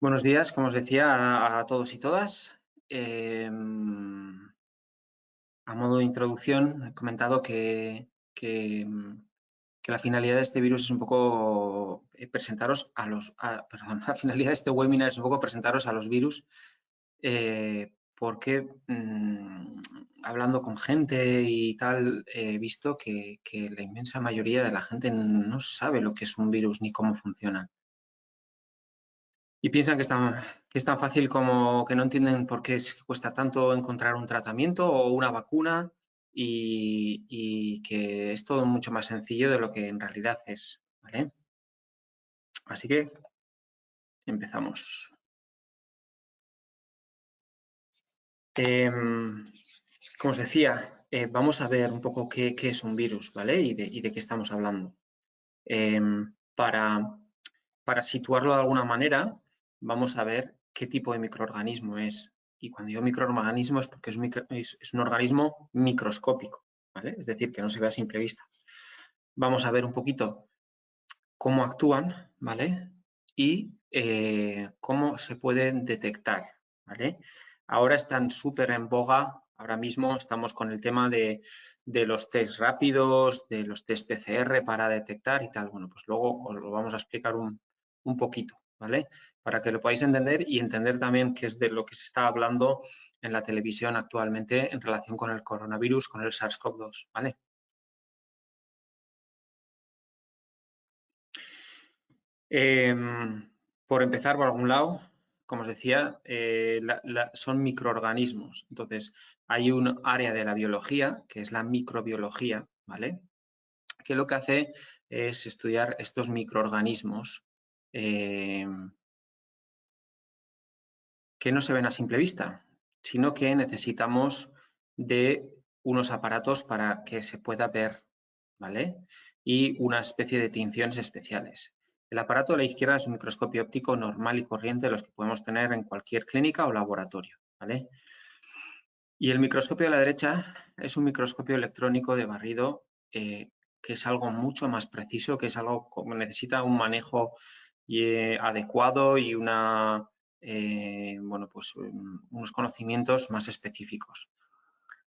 Buenos días, como os decía, a todos y todas. A modo de introducción, he comentado que la finalidad de este virus es un poco presentaros perdón, la finalidad de este webinar es un poco presentaros a los virus, porque hablando con gente y tal, he visto que la inmensa mayoría de la gente no sabe lo que es un virus ni cómo funciona. Y piensan que es tan fácil como que no entienden por qué cuesta tanto encontrar un tratamiento o una vacuna y que es todo mucho más sencillo de lo que en realidad es, ¿vale? Así que empezamos. Como os decía, vamos a ver un poco qué es un virus, ¿vale? Y de qué estamos hablando. Para situarlo de alguna manera, vamos a ver qué tipo de microorganismo es. Y cuando digo microorganismo es porque es un organismo microscópico, ¿vale? Es decir, que no se ve a simple vista. Vamos a ver un poquito cómo actúan, ¿vale? Y cómo se pueden detectar, ¿vale? Ahora están súper en boga, ahora mismo estamos con el tema de los test rápidos, de los test PCR para detectar y tal. Bueno, pues luego os lo vamos a explicar un poquito, ¿vale? Para que lo podáis entender y entender también qué es de lo que se está hablando en la televisión actualmente en relación con el coronavirus, con el SARS-CoV-2, ¿vale? Por empezar por algún lado, como os decía, son microorganismos. Entonces, hay un área de la biología, que es la microbiología, ¿vale? Que lo que hace es estudiar estos microorganismos que no se ven a simple vista, sino que necesitamos de unos aparatos para que se pueda ver, ¿vale? Y una especie de tinciones especiales. El aparato de la izquierda es un microscopio óptico normal y corriente, los que podemos tener en cualquier clínica o laboratorio, ¿vale? Y el microscopio de la derecha es un microscopio electrónico de barrido que es algo mucho más preciso, que es algo que necesita un manejo adecuado y unos conocimientos más específicos.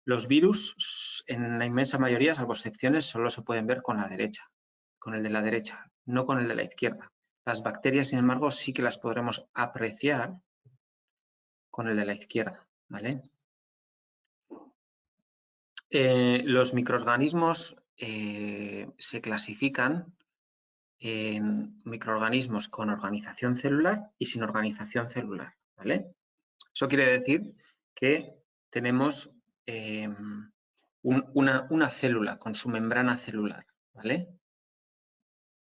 Los virus, en la inmensa mayoría, salvo excepciones, solo se pueden ver con la derecha, con el de la derecha, no con el de la izquierda. Las bacterias, sin embargo, sí que las podremos apreciar con el de la izquierda, ¿vale? Los microorganismos se clasifican en microorganismos con organización celular y sin organización celular, ¿vale? Eso quiere decir que tenemos una célula con su membrana celular, ¿vale?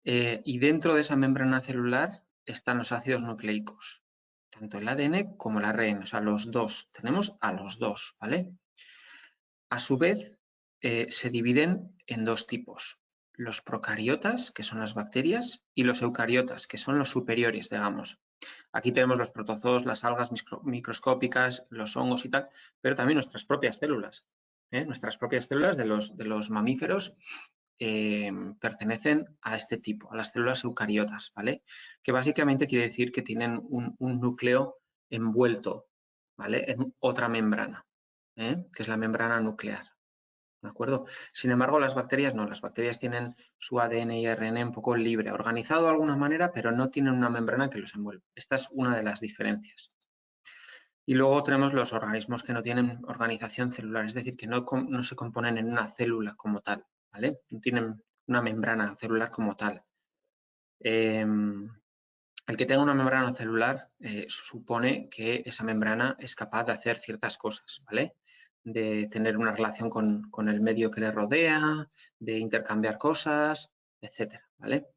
Y dentro de esa membrana celular están los ácidos nucleicos, tanto el ADN como el ARN, o sea, los dos. Tenemos a los dos, ¿vale? A su vez, se dividen en dos tipos. Los procariotas, que son las bacterias, y los eucariotas, que son los superiores, digamos. Aquí tenemos los protozoos, las algas microscópicas, los hongos y tal, pero también nuestras propias células. Nuestras propias células de los mamíferos pertenecen a este tipo, a las células eucariotas, ¿vale? Que básicamente quiere decir que tienen un núcleo envuelto, ¿vale? En otra membrana, que es la membrana nuclear. ¿De acuerdo? Sin embargo, las bacterias no. Las bacterias tienen su ADN y ARN un poco libre, organizado de alguna manera, pero no tienen una membrana que los envuelve. Esta es una de las diferencias. Y luego tenemos los organismos que no tienen organización celular, es decir, que no se componen en una célula como tal, ¿vale? No tienen una membrana celular como tal. El que tenga una membrana celular supone que esa membrana es capaz de hacer ciertas cosas, ¿vale? De tener una relación con el medio que le rodea, de intercambiar cosas, etcétera, ¿vale?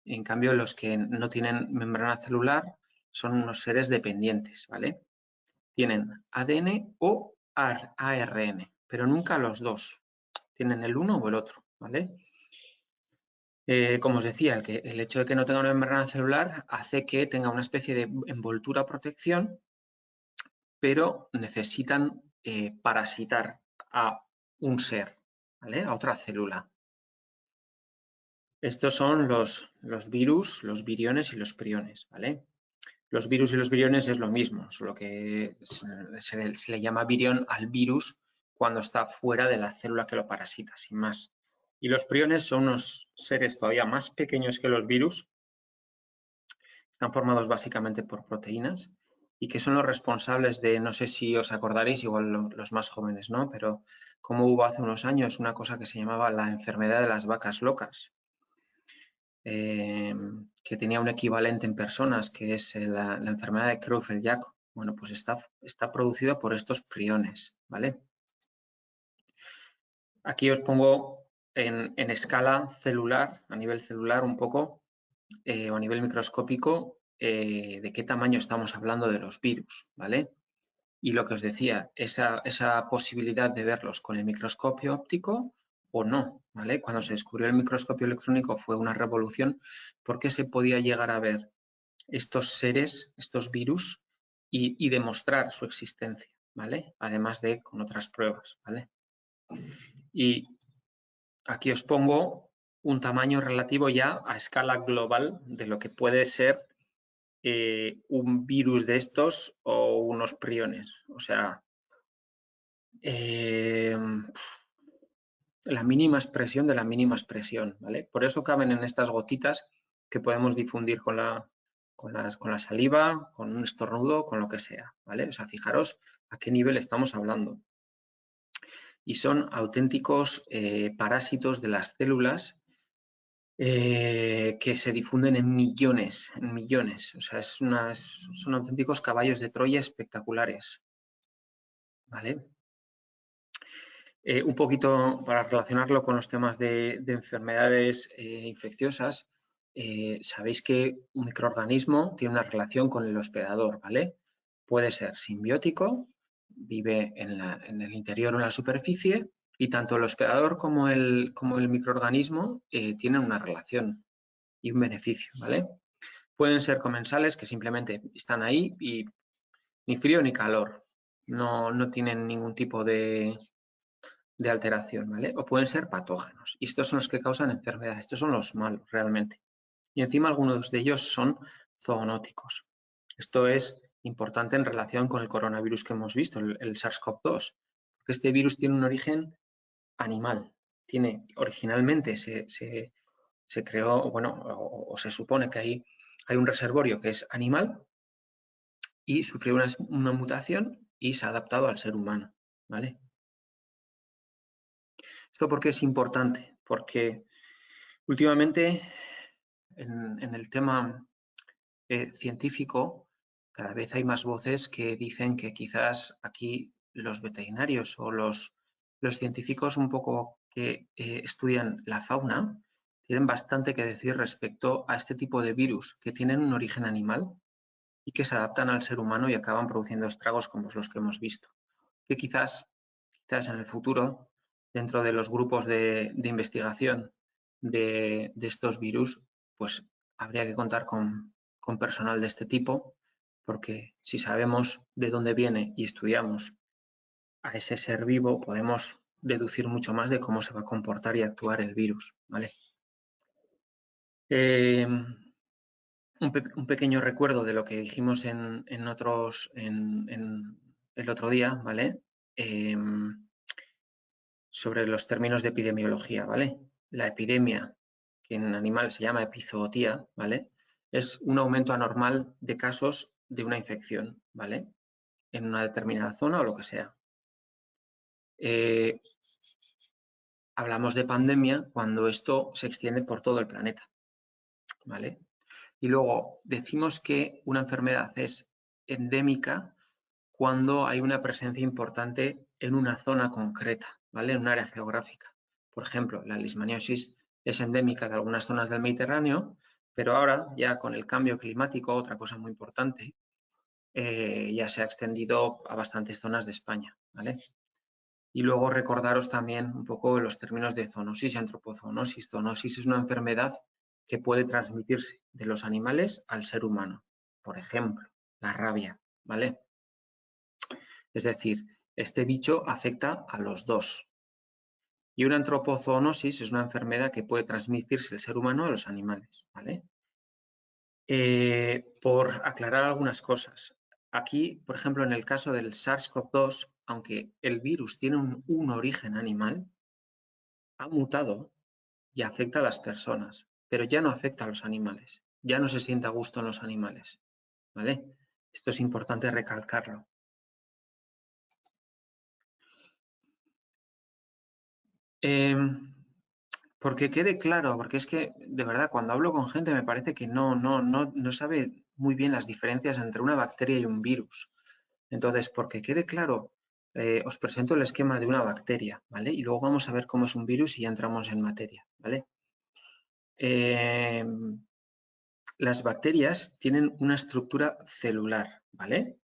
En cambio, los que no tienen membrana celular son unos seres dependientes, ¿vale? Tienen ADN o ARN, pero nunca los dos. Tienen el uno o el otro, ¿vale? Como os decía, el hecho de que no tenga una membrana celular hace que tenga una especie de envoltura protección, pero necesitan parasitar a un ser, ¿vale? A otra célula. Estos son los virus, los viriones y los priones, ¿vale? Los virus y los viriones es lo mismo, solo que se le llama virión al virus cuando está fuera de la célula que lo parasita, sin más. Y los priones son unos seres todavía más pequeños que los virus, están formados básicamente por proteínas y que son los responsables de, no sé si os acordaréis, igual los más jóvenes, ¿no? Pero como hubo hace unos años una cosa que se llamaba la enfermedad de las vacas locas, que tenía un equivalente en personas, que es la enfermedad de Creutzfeldt-Jakob. Bueno, pues está producido por estos priones, ¿vale? Aquí os pongo en escala celular, a nivel celular un poco, o a nivel microscópico, de qué tamaño estamos hablando de los virus, ¿vale? Y lo que os decía, esa posibilidad de verlos con el microscopio óptico o no, ¿vale? Cuando se descubrió el microscopio electrónico fue una revolución porque se podía llegar a ver estos seres, estos virus, y demostrar su existencia, ¿vale? Además de con otras pruebas, ¿vale? Y aquí os pongo un tamaño relativo ya a escala global de lo que puede ser un virus de estos o unos priones. O sea, la mínima expresión de la mínima expresión, ¿vale? Por eso caben en estas gotitas que podemos difundir con la saliva, con un estornudo, con lo que sea, ¿vale? O sea, fijaros a qué nivel estamos hablando. Y son auténticos parásitos de las células que se difunden en millones, O sea, son auténticos caballos de Troya espectaculares, ¿vale? Un poquito para relacionarlo con los temas de enfermedades infecciosas, sabéis que un microorganismo tiene una relación con el hospedador, ¿vale? Puede ser simbiótico, vive en el interior o en la superficie, y tanto el hospedador como el microorganismo tienen una relación y un beneficio, ¿vale? Pueden ser comensales que simplemente están ahí y ni frío ni calor, no tienen ningún tipo de alteración, ¿vale? O pueden ser patógenos. Y estos son los que causan enfermedades. Estos son los malos, realmente. Y encima algunos de ellos son zoonóticos. Esto es importante en relación con el coronavirus que hemos visto, el SARS-CoV-2, porque este virus tiene un origen animal. Originalmente se creó, bueno, o se supone que hay un reservorio que es animal y sufrió una mutación y se ha adaptado al ser humano, ¿vale? ¿Esto por qué es importante? Porque últimamente en el tema científico cada vez hay más voces que dicen que quizás aquí los veterinarios o los científicos un poco que estudian la fauna tienen bastante que decir respecto a este tipo de virus que tienen un origen animal y que se adaptan al ser humano y acaban produciendo estragos como los que hemos visto. Que quizás en el futuro, dentro de los grupos de investigación de estos virus, pues habría que contar con personal de este tipo, porque si sabemos de dónde viene y estudiamos a ese ser vivo, podemos deducir mucho más de cómo se va a comportar y actuar el virus, ¿vale? Un pequeño recuerdo de lo que dijimos en el otro día, ¿vale? Sobre los términos de epidemiología, ¿vale? La epidemia, que en animal se llama epizootía, ¿vale? Es un aumento anormal de casos de una infección, ¿vale? En una determinada zona o lo que sea. Hablamos de pandemia cuando esto se extiende por todo el planeta, ¿vale? Y luego decimos que una enfermedad es endémica cuando hay una presencia importante en una zona concreta, ¿vale? En un área geográfica. Por ejemplo, la leishmaniosis es endémica de algunas zonas del Mediterráneo, pero ahora ya con el cambio climático, otra cosa muy importante, ya se ha extendido a bastantes zonas de España, ¿vale? Y luego recordaros también un poco los términos de zoonosis y antropozoonosis. Zoonosis es una enfermedad que puede transmitirse de los animales al ser humano. Por ejemplo, la rabia, ¿vale? Es decir, este bicho afecta a los dos. Y una antropozoonosis es una enfermedad que puede transmitirse del ser humano a los animales, ¿vale? Por aclarar algunas cosas. Aquí, por ejemplo, en el caso del SARS-CoV-2, aunque el virus tiene un origen animal, ha mutado y afecta a las personas, pero ya no afecta a los animales. Ya no se siente a gusto en los animales. ¿Vale? Esto es importante recalcarlo. Porque quede claro, porque es que, de verdad, cuando hablo con gente me parece que no sabe muy bien las diferencias entre una bacteria y un virus. Entonces, porque quede claro, os presento el esquema de una bacteria, ¿vale? Y luego vamos a ver cómo es un virus y ya entramos en materia, ¿vale? Las bacterias tienen una estructura celular, ¿vale?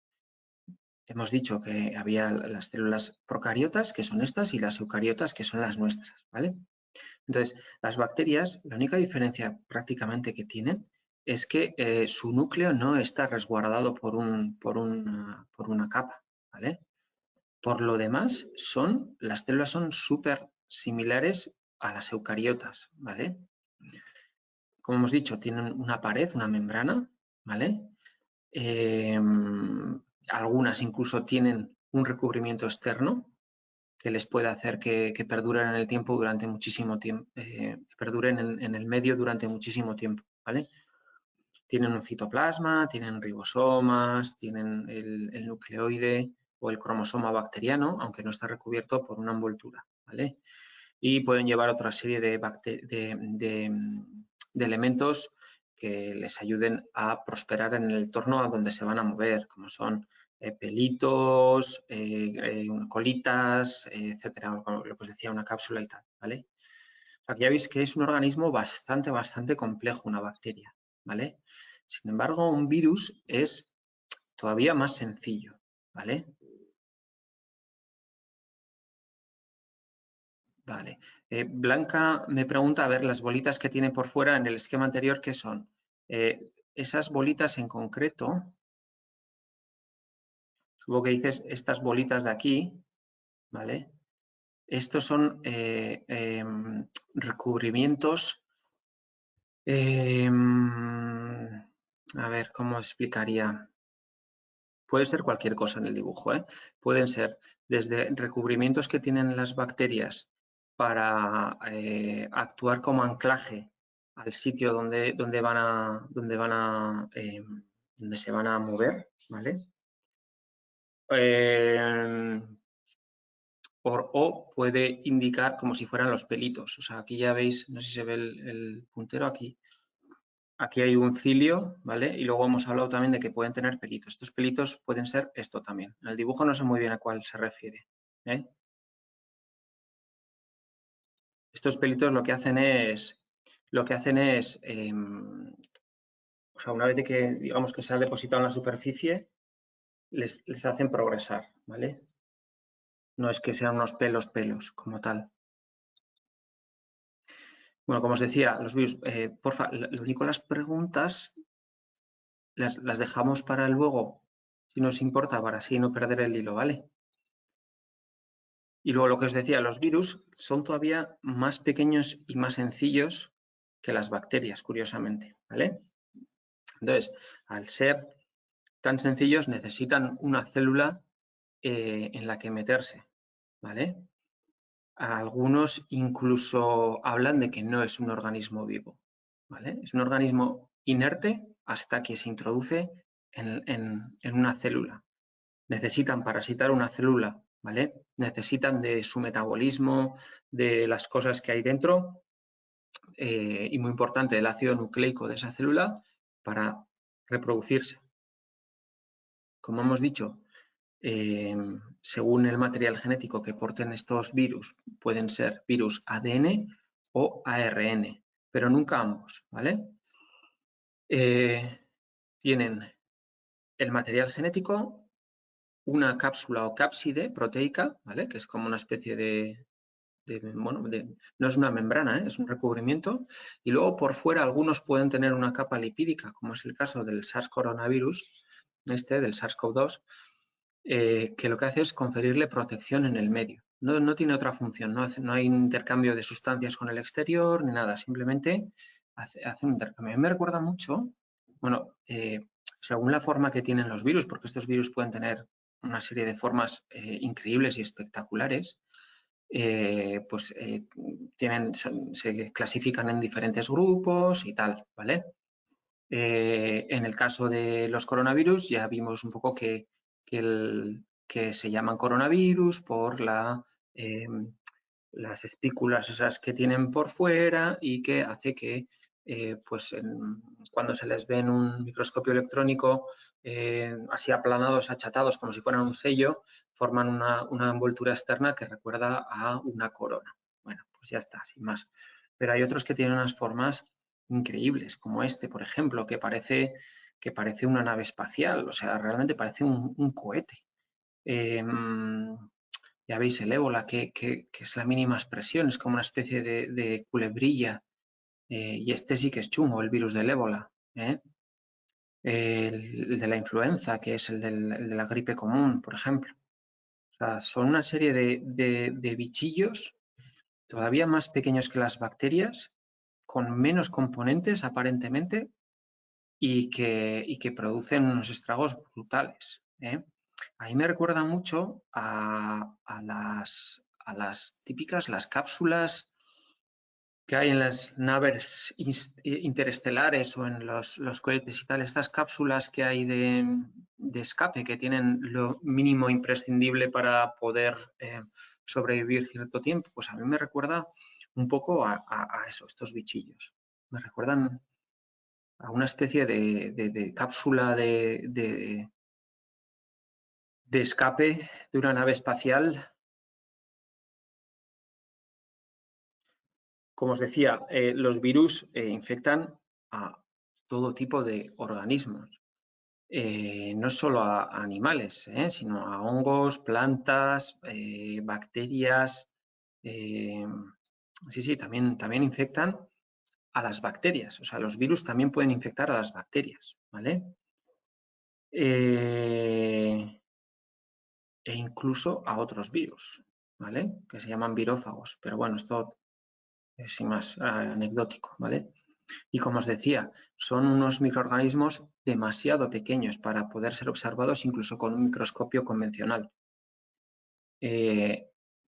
Hemos dicho que había las células procariotas, que son estas, y las eucariotas, que son las nuestras, ¿vale? Entonces, las bacterias, la única diferencia prácticamente que tienen es que su núcleo no está resguardado por una capa, ¿vale? Por lo demás, las células son súper similares a las eucariotas, ¿vale? Como hemos dicho, tienen una pared, una membrana, ¿vale? Algunas incluso tienen un recubrimiento externo que les puede hacer que perduren en el tiempo durante muchísimo tiempo, que perduren en el medio durante muchísimo tiempo, ¿vale? Tienen un citoplasma, tienen ribosomas, tienen el nucleoide o el cromosoma bacteriano, aunque no está recubierto por una envoltura, ¿vale? Y pueden llevar otra serie de elementos que les ayuden a prosperar en el entorno a donde se van a mover, como son pelitos, colitas, etcétera, lo que os decía, una cápsula y tal, ¿vale? O sea, que ya veis que es un organismo bastante complejo, una bacteria, ¿vale? Sin embargo, un virus es todavía más sencillo, ¿vale? Vale. Blanca me pregunta, a ver, las bolitas que tiene por fuera en el esquema anterior, ¿qué son? Esas bolitas en concreto, supongo que dices estas bolitas de aquí, ¿vale? Estos son recubrimientos. A ver, ¿cómo explicaría? Puede ser cualquier cosa en el dibujo, ¿eh? Pueden ser desde recubrimientos que tienen las bacterias para actuar como anclaje al sitio donde se van a mover, ¿vale? O puede indicar como si fueran los pelitos. O sea, aquí ya veis, no sé si se ve el puntero aquí. Aquí hay un cilio, ¿vale? Y luego hemos hablado también de que pueden tener pelitos. Estos pelitos pueden ser esto también. En el dibujo no sé muy bien a cuál se refiere, ¿eh? Estos pelitos lo que hacen es, o sea, una vez de que, digamos, que se ha depositado en la superficie, les hacen progresar, ¿vale? No es que sean unos pelos como tal. Bueno, como os decía, los virus, porfa, lo único, las preguntas las dejamos para luego, si nos importa, para así no perder el hilo, ¿vale? Y luego lo que os decía, los virus son todavía más pequeños y más sencillos que las bacterias, curiosamente, ¿vale? Entonces, al ser tan sencillos, necesitan una célula en la que meterse, ¿vale? Algunos incluso hablan de que no es un organismo vivo, ¿vale? Es un organismo inerte hasta que se introduce en una célula. Necesitan parasitar una célula, ¿vale? Necesitan de su metabolismo, de las cosas que hay dentro y muy importante, el ácido nucleico de esa célula para reproducirse. Como hemos dicho, según el material genético que porten estos virus, pueden ser virus ADN o ARN, pero nunca ambos, ¿vale? Tienen el material genético, una cápsula o cápside proteica, ¿vale? Que es como una especie no es una membrana, ¿eh? Es un recubrimiento, y luego por fuera algunos pueden tener una capa lipídica, como es el caso del SARS coronavirus, del SARS-CoV-2, que lo que hace es conferirle protección en el medio. No tiene otra función, no hay intercambio de sustancias con el exterior ni nada, simplemente hace un intercambio. A mí me recuerda mucho Bueno, según la forma que tienen los virus, porque estos virus pueden tener una serie de formas increíbles y espectaculares, pues se clasifican en diferentes grupos y tal, ¿vale? En el caso de los coronavirus ya vimos un poco que se llaman coronavirus por las espículas esas que tienen por fuera y que hace que pues cuando se les ve en un microscopio electrónico así aplanados, achatados, como si fueran un sello, forman una envoltura externa que recuerda a una corona. Bueno, pues ya está, sin más. Pero hay otros que tienen unas formas increíbles, como este, por ejemplo, que parece una nave espacial, o sea, realmente parece un cohete. Ya veis el ébola, que es la mínima expresión, es como una especie de culebrilla. Y este sí que es chungo, el virus del ébola. El de la influenza, que es el de la gripe común, por ejemplo. O sea, son una serie de bichillos todavía más pequeños que las bacterias, con menos componentes aparentemente, y que producen unos estragos brutales. A mí me recuerda mucho a las típicas, las cápsulas que hay en las naves interestelares o en los cohetes y tal, estas cápsulas que hay de escape que tienen lo mínimo imprescindible para poder sobrevivir cierto tiempo, pues a mí me recuerda un poco a eso, estos bichillos. Me recuerdan a una especie de cápsula de escape de una nave espacial. Como os decía, los virus infectan a todo tipo de organismos, no solo a animales, sino a hongos, plantas, bacterias. Sí, también infectan a las bacterias. O sea, los virus también pueden infectar a las bacterias, ¿vale? E incluso a otros virus, ¿vale? Que se llaman virófagos. Pero bueno, esto es sin más anecdótico, ¿vale? Y como os decía, son unos microorganismos demasiado pequeños para poder ser observados incluso con un microscopio convencional.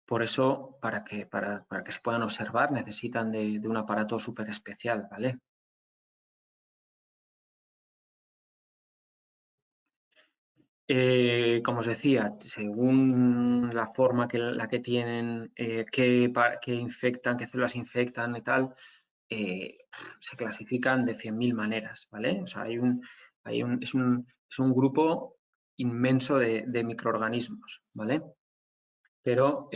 Por eso, para que se puedan observar, necesitan de un aparato súper especial, ¿vale? Como os decía, según la forma la que tienen, que infectan, qué células infectan y tal, se clasifican de 100.000 maneras, ¿vale? O sea, es un grupo inmenso de microorganismos, ¿vale? Pero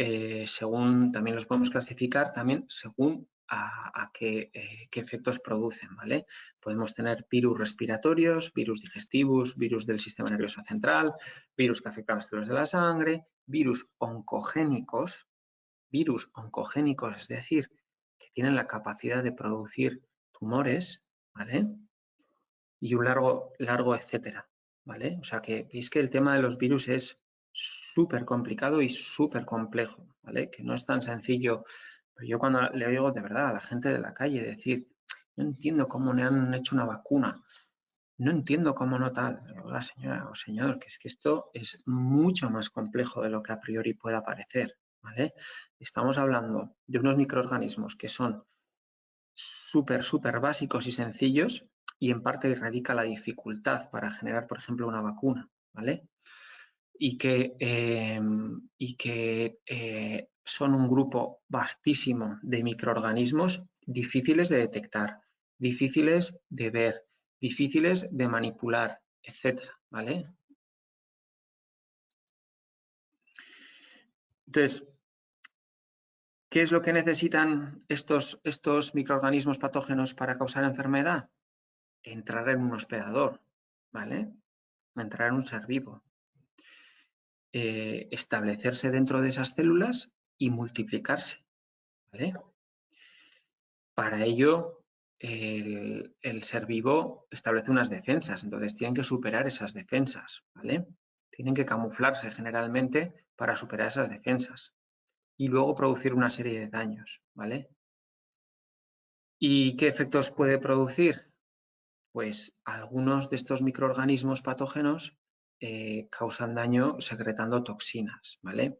según también los podemos clasificar también según a qué efectos producen, ¿vale? Podemos tener virus respiratorios, virus digestivos, virus del sistema nervioso central, virus que afectan a las células de la sangre, virus oncogénicos, es decir, que tienen la capacidad de producir tumores, ¿vale? Y un largo etcétera, ¿vale? O sea que veis que el tema de los virus es súper complicado y súper complejo, ¿vale? Que no es tan sencillo. Pero yo cuando le oigo de verdad a la gente de la calle decir, no entiendo cómo me han hecho una vacuna, no entiendo cómo no tal. Oiga, señora o señor, que es que esto es mucho más complejo de lo que a priori pueda parecer, ¿vale? Estamos hablando de unos microorganismos que son súper básicos y sencillos y en parte radica la dificultad para generar, por ejemplo, una vacuna, ¿vale? Y que son un grupo vastísimo de microorganismos difíciles de detectar, difíciles de ver, difíciles de manipular, etcétera, ¿vale? Entonces, ¿qué es lo que necesitan estos microorganismos patógenos para causar enfermedad? Entrar en un hospedador, ¿vale? Entrar en un ser vivo. Establecerse dentro de esas células y multiplicarse, ¿vale? Para ello, el ser vivo establece unas defensas, entonces tienen que superar esas defensas, ¿vale? Tienen que camuflarse generalmente para superar esas defensas y luego producir una serie de daños, ¿vale? ¿Y qué efectos puede producir? pues algunos de estos microorganismos patógenos causan daño secretando toxinas, ¿vale?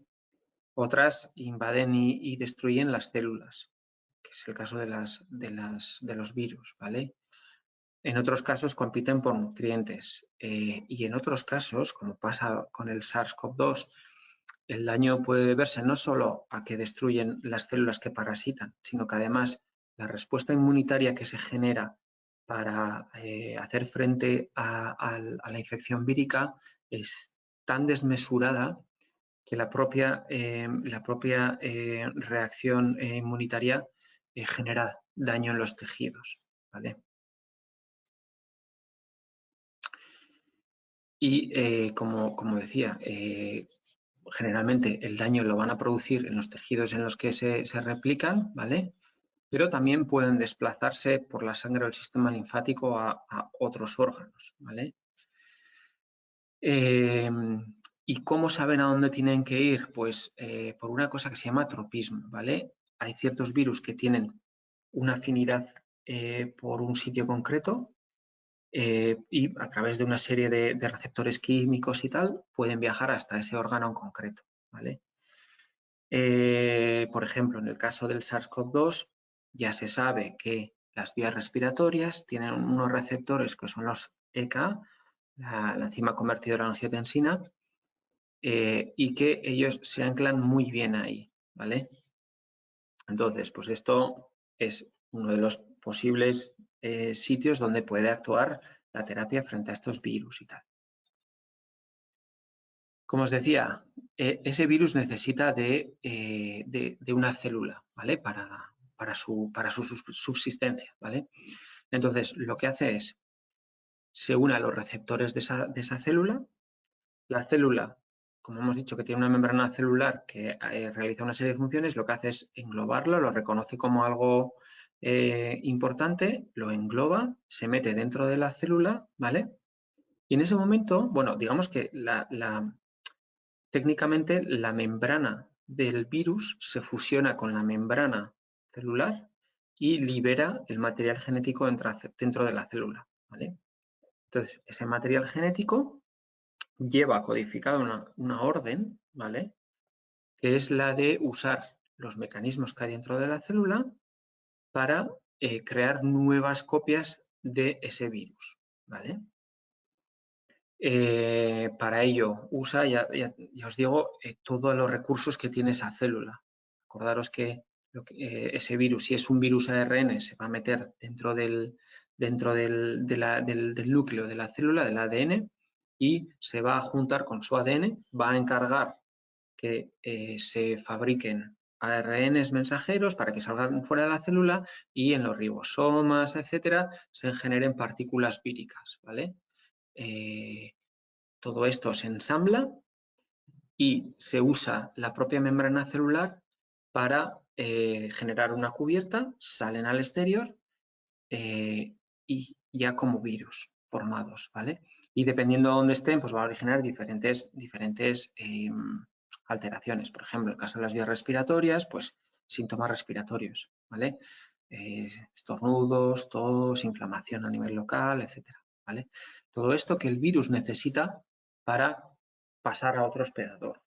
Otras invaden y destruyen las células, que es el caso de los virus, ¿vale? En otros casos compiten por nutrientes y en otros casos, como pasa con el SARS-CoV-2, el daño puede deberse no solo a que destruyen las células que parasitan, sino que además la respuesta inmunitaria que se genera para hacer frente a la infección vírica es tan desmesurada que la propia reacción inmunitaria genera daño en los tejidos, ¿vale? Y como decía, generalmente el daño lo van a producir en los tejidos en los que se replican, ¿vale? Pero también pueden desplazarse por la sangre o el sistema linfático a otros órganos, ¿vale? ¿Y cómo saben a dónde tienen que ir? Pues por una cosa que se llama tropismo, ¿vale? Hay ciertos virus que tienen una afinidad por un sitio concreto y a través de una serie de receptores químicos y tal pueden viajar hasta ese órgano en concreto, ¿vale? Por ejemplo, en el caso del SARS-CoV-2 ya se sabe que las vías respiratorias tienen unos receptores que son los ECA, la enzima convertidora de angiotensina, y que ellos se anclan muy bien ahí, ¿vale? Entonces, pues esto es uno de los posibles sitios donde puede actuar la terapia frente a estos virus y tal. Como os decía, ese virus necesita de una célula, ¿vale? Para su subsistencia, ¿vale? Entonces, lo que hace es, se une a los receptores de esa célula. La célula, como hemos dicho, que tiene una membrana celular que realiza una serie de funciones, lo que hace es englobarlo, lo reconoce como algo importante, lo engloba, se mete dentro de la célula, ¿vale? Y en ese momento, bueno, digamos que técnicamente la membrana del virus se fusiona con la membrana celular y libera el material genético dentro de la célula, ¿vale? Entonces, ese material genético lleva codificada una orden, ¿vale? Que es la de usar los mecanismos que hay dentro de la célula para crear nuevas copias de ese virus, ¿vale? Para ello usa, ya os digo, todos los recursos que tiene esa célula. Acordaros que ese virus, si es un virus ARN, se va a meter dentro del núcleo de la célula, del ADN, y se va a juntar con su ADN, va a encargar que se fabriquen ARNs mensajeros para que salgan fuera de la célula y en los ribosomas, etcétera, se generen partículas víricas, ¿vale? Todo esto se ensambla y se usa la propia membrana celular para generar una cubierta, salen al exterior y ya como virus formados, ¿vale? Y dependiendo de dónde estén, pues va a originar diferentes alteraciones. Por ejemplo, en el caso de las vías respiratorias, pues síntomas respiratorios, ¿vale? Estornudos, tos, inflamación a nivel local, etcétera, ¿vale? Todo esto que el virus necesita para pasar a otro hospedador.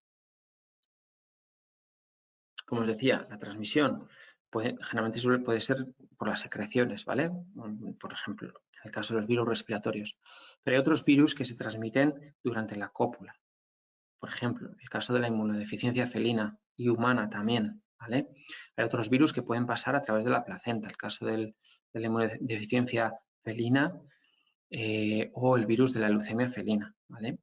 Como os decía, la transmisión generalmente puede ser por las secreciones, ¿vale? Por ejemplo, en el caso de los virus respiratorios. Pero hay otros virus que se transmiten durante la cópula. Por ejemplo, el caso de la inmunodeficiencia felina y humana también, ¿vale? Hay otros virus que pueden pasar a través de la placenta, el caso de la inmunodeficiencia felina o el virus de la leucemia felina, ¿vale?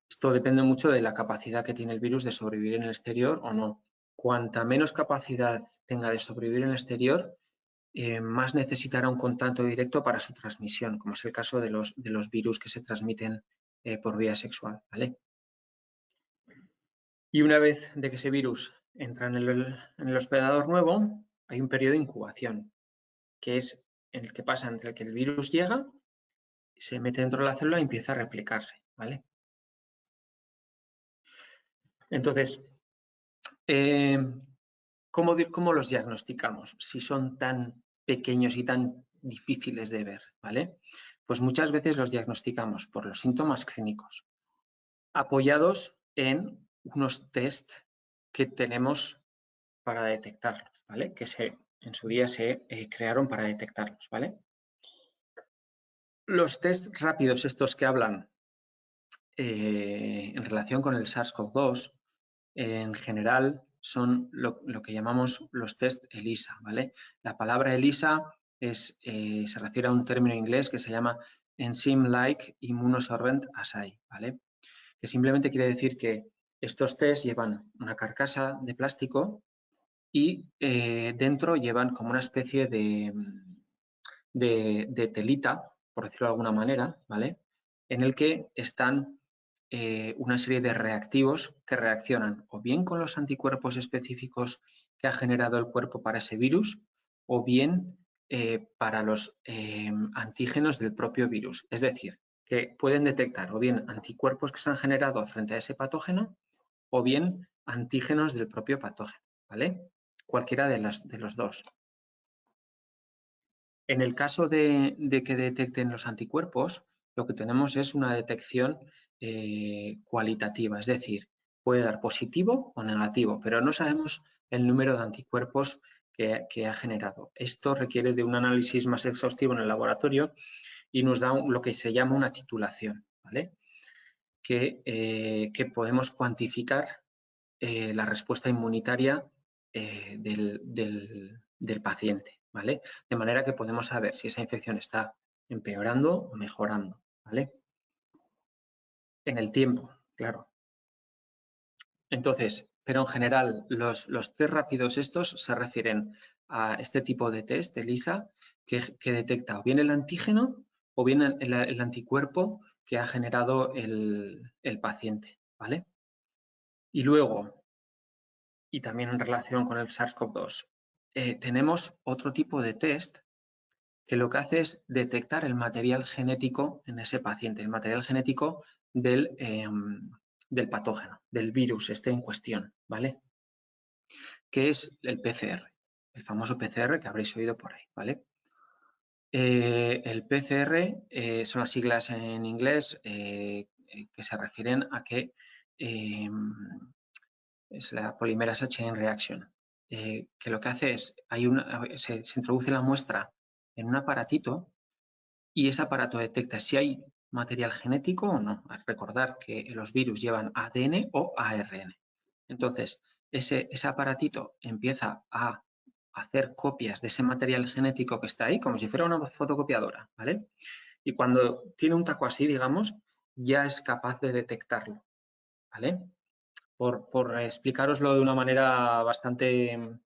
Esto depende mucho de la capacidad que tiene el virus de sobrevivir en el exterior o no. Cuanta menos capacidad tenga de sobrevivir en el exterior, más necesitará un contacto directo para su transmisión, como es el caso de los virus que se transmiten por vía sexual, ¿vale? Y una vez de que ese virus entra en el hospedador nuevo, hay un periodo de incubación, que es en el que pasa entre el que el virus llega, se mete dentro de la célula y empieza a replicarse, ¿vale? Entonces, ¿cómo los diagnosticamos? Si son tan pequeños y tan difíciles de ver, ¿vale? Pues muchas veces los diagnosticamos por los síntomas clínicos, apoyados en unos test que tenemos para detectarlos, ¿vale? Que en su día se crearon para detectarlos, ¿vale? Los test rápidos estos que hablan en relación con el SARS-CoV-2, en general son lo que llamamos los test ELISA, ¿vale? La palabra ELISA se refiere a un término inglés que se llama Enzyme-like Immunosorbent Assay, ¿vale? Que simplemente quiere decir que estos test llevan una carcasa de plástico y dentro llevan como una especie de telita, por decirlo de alguna manera, ¿vale? En el que están una serie de reactivos que reaccionan o bien con los anticuerpos específicos que ha generado el cuerpo para ese virus o bien para los antígenos del propio virus. Es decir, que pueden detectar o bien anticuerpos que se han generado frente a ese patógeno o bien antígenos del propio patógeno, ¿vale? Cualquiera de los dos. En el caso de que detecten los anticuerpos, lo que tenemos es una detección cualitativa, es decir, puede dar positivo o negativo, pero no sabemos el número de anticuerpos que ha generado. Esto requiere de un análisis más exhaustivo en el laboratorio y nos da lo que se llama una titulación, ¿vale? Que podemos cuantificar la respuesta inmunitaria del paciente, ¿vale? De manera que podemos saber si esa infección está empeorando o mejorando, ¿vale? En el tiempo, claro. Entonces, pero en general, los test rápidos estos se refieren a este tipo de test, ELISA, que detecta o bien el antígeno o bien el anticuerpo que ha generado el paciente, ¿vale? Y luego, y también en relación con el SARS-CoV-2, tenemos otro tipo de test que lo que hace es detectar el material genético en ese paciente, el material genético del patógeno, del virus este en cuestión, ¿vale? Que es el PCR, el famoso PCR que habréis oído por ahí, ¿vale? El PCR son las siglas en inglés que se refieren a que es la Polymerase Chain Reaction, que lo que hace es, se introduce la muestra en un aparatito y ese aparato detecta si hay material genético o no. Recordar que los virus llevan ADN o ARN. Entonces, ese aparatito empieza a hacer copias de ese material genético que está ahí, como si fuera una fotocopiadora, ¿vale? Y cuando tiene un taco así, digamos, ya es capaz de detectarlo, ¿vale? Por explicaroslo de una manera bastante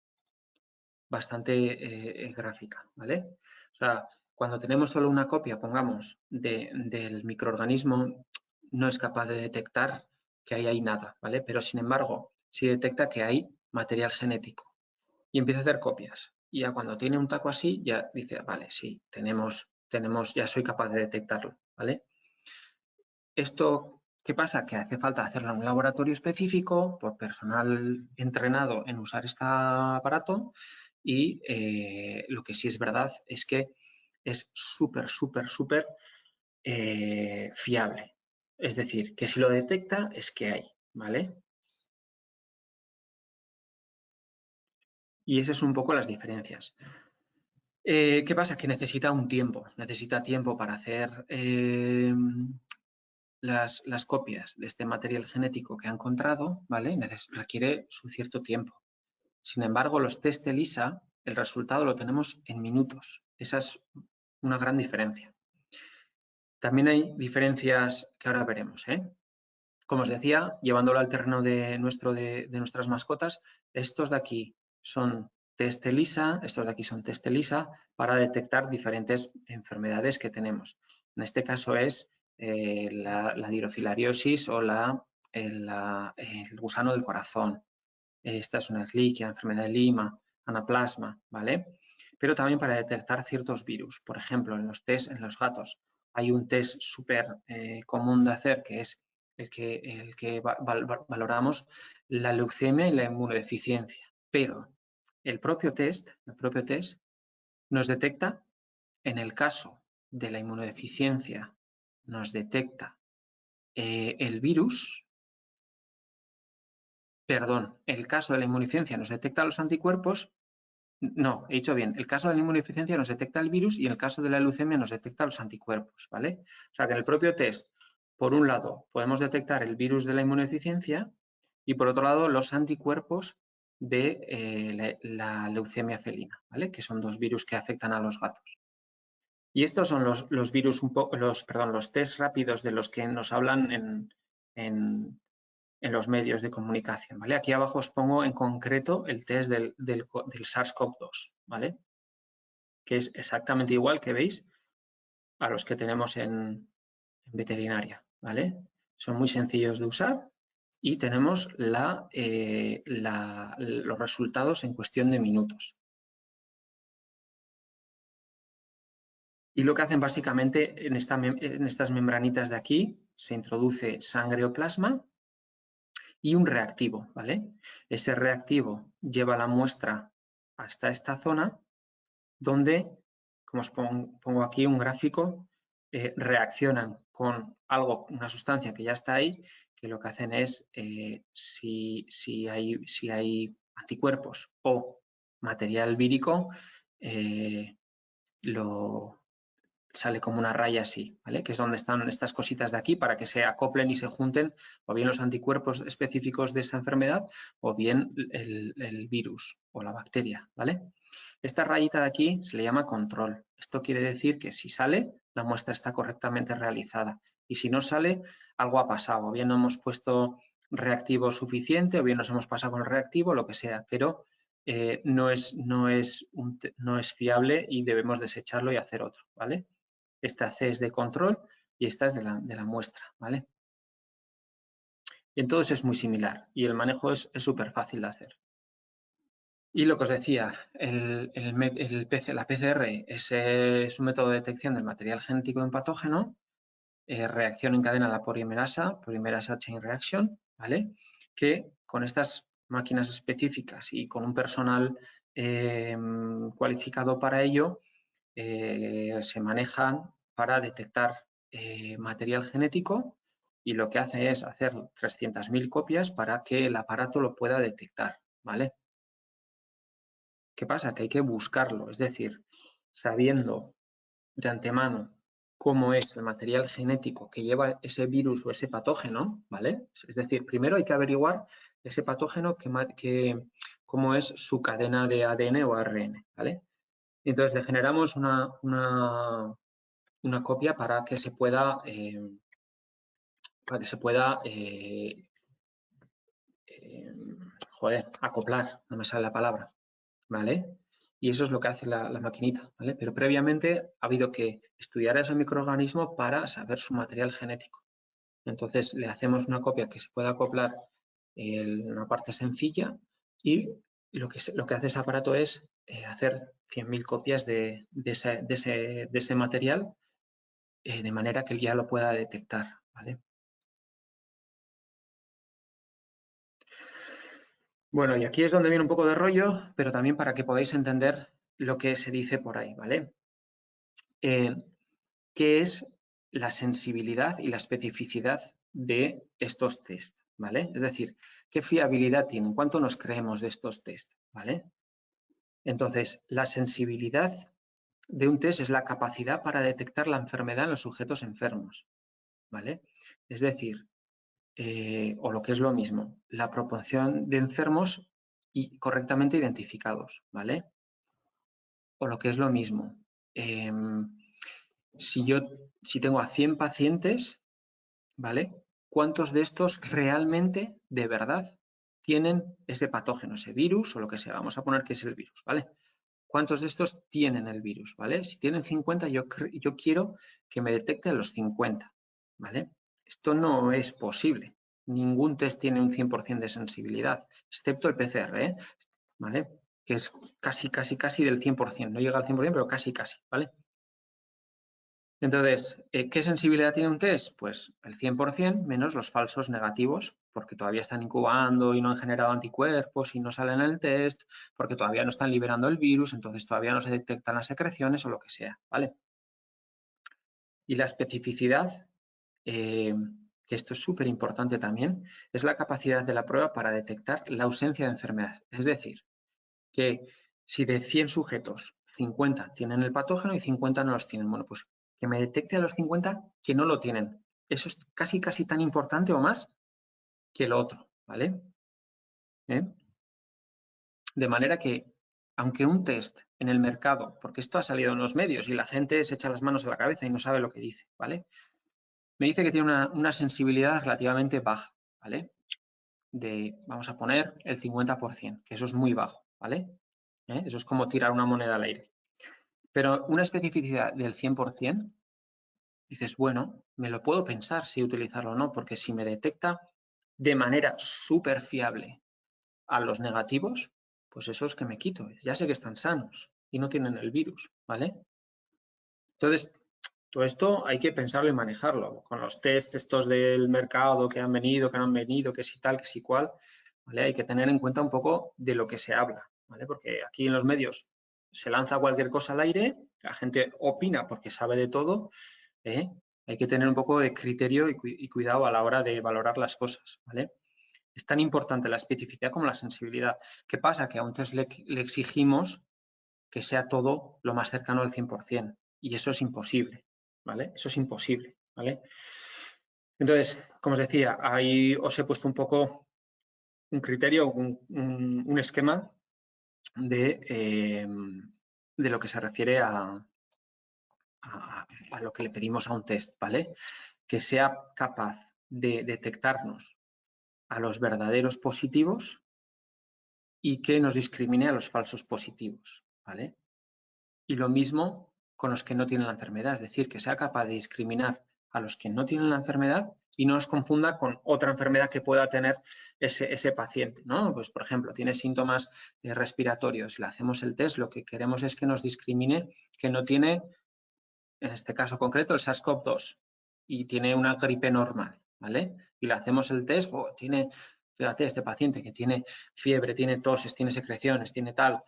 gráfica, ¿vale? O sea, cuando tenemos solo una copia, pongamos, del microorganismo, no es capaz de detectar que ahí hay nada, ¿vale? Pero sin embargo, sí detecta que hay material genético y empieza a hacer copias. Y ya cuando tiene un taco así, ya dice, vale, sí, ya soy capaz de detectarlo, ¿vale? Esto, ¿qué pasa? Que hace falta hacerlo en un laboratorio específico por personal entrenado en usar este aparato y lo que sí es verdad es que es súper fiable. Es decir, que si lo detecta es que hay, ¿vale? Y esas son un poco las diferencias. ¿Qué pasa? Que necesita tiempo para hacer las copias de este material genético que ha encontrado, ¿vale? Requiere su cierto tiempo. Sin embargo, los test ELISA, el resultado lo tenemos en minutos. Esa es una gran diferencia. También hay diferencias que ahora veremos, ¿eh? Como os decía, llevándolo al terreno de nuestras mascotas, estos de aquí son test ELISA, estos de aquí son test ELISA para detectar diferentes enfermedades que tenemos. En este caso es la dirofilariasis o el gusano del corazón. Esta es una escherichia, enfermedad de Lyme, anaplasma, ¿vale? Pero también para detectar ciertos virus. Por ejemplo, en los test en los gatos hay un test súper común de hacer que es el que valoramos la leucemia y la inmunodeficiencia. Pero el propio test nos detecta en el caso de la inmunodeficiencia nos detecta el virus, perdón, el caso de la inmunodeficiencia nos detecta los anticuerpos, no, he dicho bien, el caso de la inmunodeficiencia nos detecta el virus y el caso de la leucemia nos detecta los anticuerpos, ¿vale? O sea que en el propio test, por un lado, podemos detectar el virus de la inmunodeficiencia y por otro lado los anticuerpos de la leucemia felina, ¿vale? Que son dos virus que afectan a los gatos. Y estos son los virus, los test rápidos de los que nos hablan en los medios de comunicación, ¿vale? Aquí abajo os pongo en concreto el test del SARS-CoV-2, ¿vale? Que es exactamente igual que veis a los que tenemos en veterinaria, ¿vale? Son muy sencillos de usar y tenemos los resultados en cuestión de minutos. Y lo que hacen básicamente en estas membranitas de aquí se introduce sangre o plasma y un reactivo, ¿vale? Ese reactivo lleva la muestra hasta esta zona donde, como os pongo aquí un gráfico, reaccionan con algo, una sustancia que ya está ahí, que lo que hacen es, si hay anticuerpos o material vírico, sale como una raya así, ¿vale? Que es donde están estas cositas de aquí para que se acoplen y se junten o bien los anticuerpos específicos de esa enfermedad o bien el virus o la bacteria, ¿vale? Esta rayita de aquí se le llama control. Esto quiere decir que si sale, la muestra está correctamente realizada. Y si no sale, algo ha pasado. O bien no hemos puesto reactivo suficiente, o bien nos hemos pasado con el reactivo, lo que sea. Pero no es fiable y debemos desecharlo y hacer otro, ¿vale? Esta C es de control y esta es de la muestra, ¿vale? Y entonces es muy similar y el manejo es súper fácil de hacer. Y lo que os decía, la PCR es un método de detección del material genético de un patógeno, reacción en cadena a la polimerasa chain reaction, ¿vale? Que con estas máquinas específicas y con un personal cualificado para ello, se manejan para detectar material genético y lo que hace es hacer 300.000 copias para que el aparato lo pueda detectar, ¿vale? ¿Qué pasa? Que hay que buscarlo, es decir, sabiendo de antemano cómo es el material genético que lleva ese virus o ese patógeno, ¿vale? Es decir, primero hay que averiguar ese patógeno cómo es su cadena de ADN o ARN, ¿vale? Entonces le generamos una copia para que se pueda acoplar, no me sale la palabra, ¿vale? Y eso es lo que hace la maquinita, ¿vale? Pero previamente ha habido que estudiar a ese microorganismo para saber su material genético. Entonces le hacemos una copia que se pueda acoplar en una parte sencilla y lo que hace ese aparato es hacer 100.000 copias de ese material de manera que ya lo pueda detectar, ¿vale? Bueno, y aquí es donde viene un poco de rollo, pero también para que podáis entender lo que se dice por ahí, ¿vale? ¿Qué es la sensibilidad y la especificidad de estos test? ¿Vale? Es decir, ¿qué fiabilidad tienen? ¿Cuánto nos creemos de estos test? ¿Vale? Entonces, la sensibilidad de un test es la capacidad para detectar la enfermedad en los sujetos enfermos, ¿vale? Es decir, o lo que es lo mismo, la proporción de enfermos correctamente identificados, ¿vale? O lo que es lo mismo, si tengo a 100 pacientes, ¿vale? ¿Cuántos de estos realmente, de verdad, tienen ese patógeno, ese virus o lo que sea? Vamos a poner que es el virus, ¿vale? ¿Cuántos de estos tienen el virus, ¿vale? Si tienen 50, yo quiero que me detecte a los 50, ¿vale? Esto no es posible. Ningún test tiene un 100% de sensibilidad, excepto el PCR, ¿vale? Que es casi del 100%. No llega al 100%, pero casi, ¿vale? Entonces, ¿qué sensibilidad tiene un test? Pues el 100% menos los falsos negativos, porque todavía están incubando y no han generado anticuerpos y no salen en el test, porque todavía no están liberando el virus, entonces todavía no se detectan las secreciones o lo que sea, ¿vale? Y la especificidad, que esto es súper importante también, es la capacidad de la prueba para detectar la ausencia de enfermedad. Es decir, que si de 100 sujetos, 50 tienen el patógeno y 50 no los tienen, bueno, pues que me detecte a los 50 que no lo tienen. Eso es casi tan importante o más que lo otro, ¿vale? De manera que, aunque un test en el mercado, porque esto ha salido en los medios y la gente se echa las manos a la cabeza y no sabe lo que dice, ¿vale? Me dice que tiene una sensibilidad relativamente baja, ¿vale? Vamos a poner el 50%, que eso es muy bajo, ¿vale? Eso es como tirar una moneda al aire. Pero una especificidad del 100%, dices, bueno, me lo puedo pensar si utilizarlo o no, porque si me detecta de manera súper fiable a los negativos, pues esos que me quito. Ya sé que están sanos y no tienen el virus, ¿vale? Entonces, todo esto hay que pensarlo y manejarlo. Con los tests estos del mercado que han venido, que no han venido, que si tal, que si cual, ¿vale? Hay que tener en cuenta un poco de lo que se habla, ¿vale? Porque aquí en los medios se lanza cualquier cosa al aire, la gente opina porque sabe de todo, ¿eh? Hay que tener un poco de criterio y cuidado a la hora de valorar las cosas, ¿vale? Es tan importante la especificidad como la sensibilidad. ¿Qué pasa? Que a un test le exigimos que sea todo lo más cercano al 100%, y eso es imposible, ¿vale? Eso es imposible, ¿vale? Entonces, como os decía, ahí os he puesto un poco un criterio, un esquema de lo que se refiere a lo que le pedimos a un test, ¿vale? Que sea capaz de detectarnos a los verdaderos positivos y que nos discrimine a los falsos positivos, ¿vale? Y lo mismo con los que no tienen la enfermedad, es decir, que sea capaz de discriminar a los que no tienen la enfermedad y no nos confunda con otra enfermedad que pueda tener ese paciente, ¿no? Pues, por ejemplo, tiene síntomas respiratorios, le hacemos el test, lo que queremos es que nos discrimine que no tiene, en este caso concreto, el SARS-CoV-2 y tiene una gripe normal, ¿vale? Y le hacemos el test, fíjate, este paciente que tiene fiebre, tiene toses, tiene secreciones, tiene tal,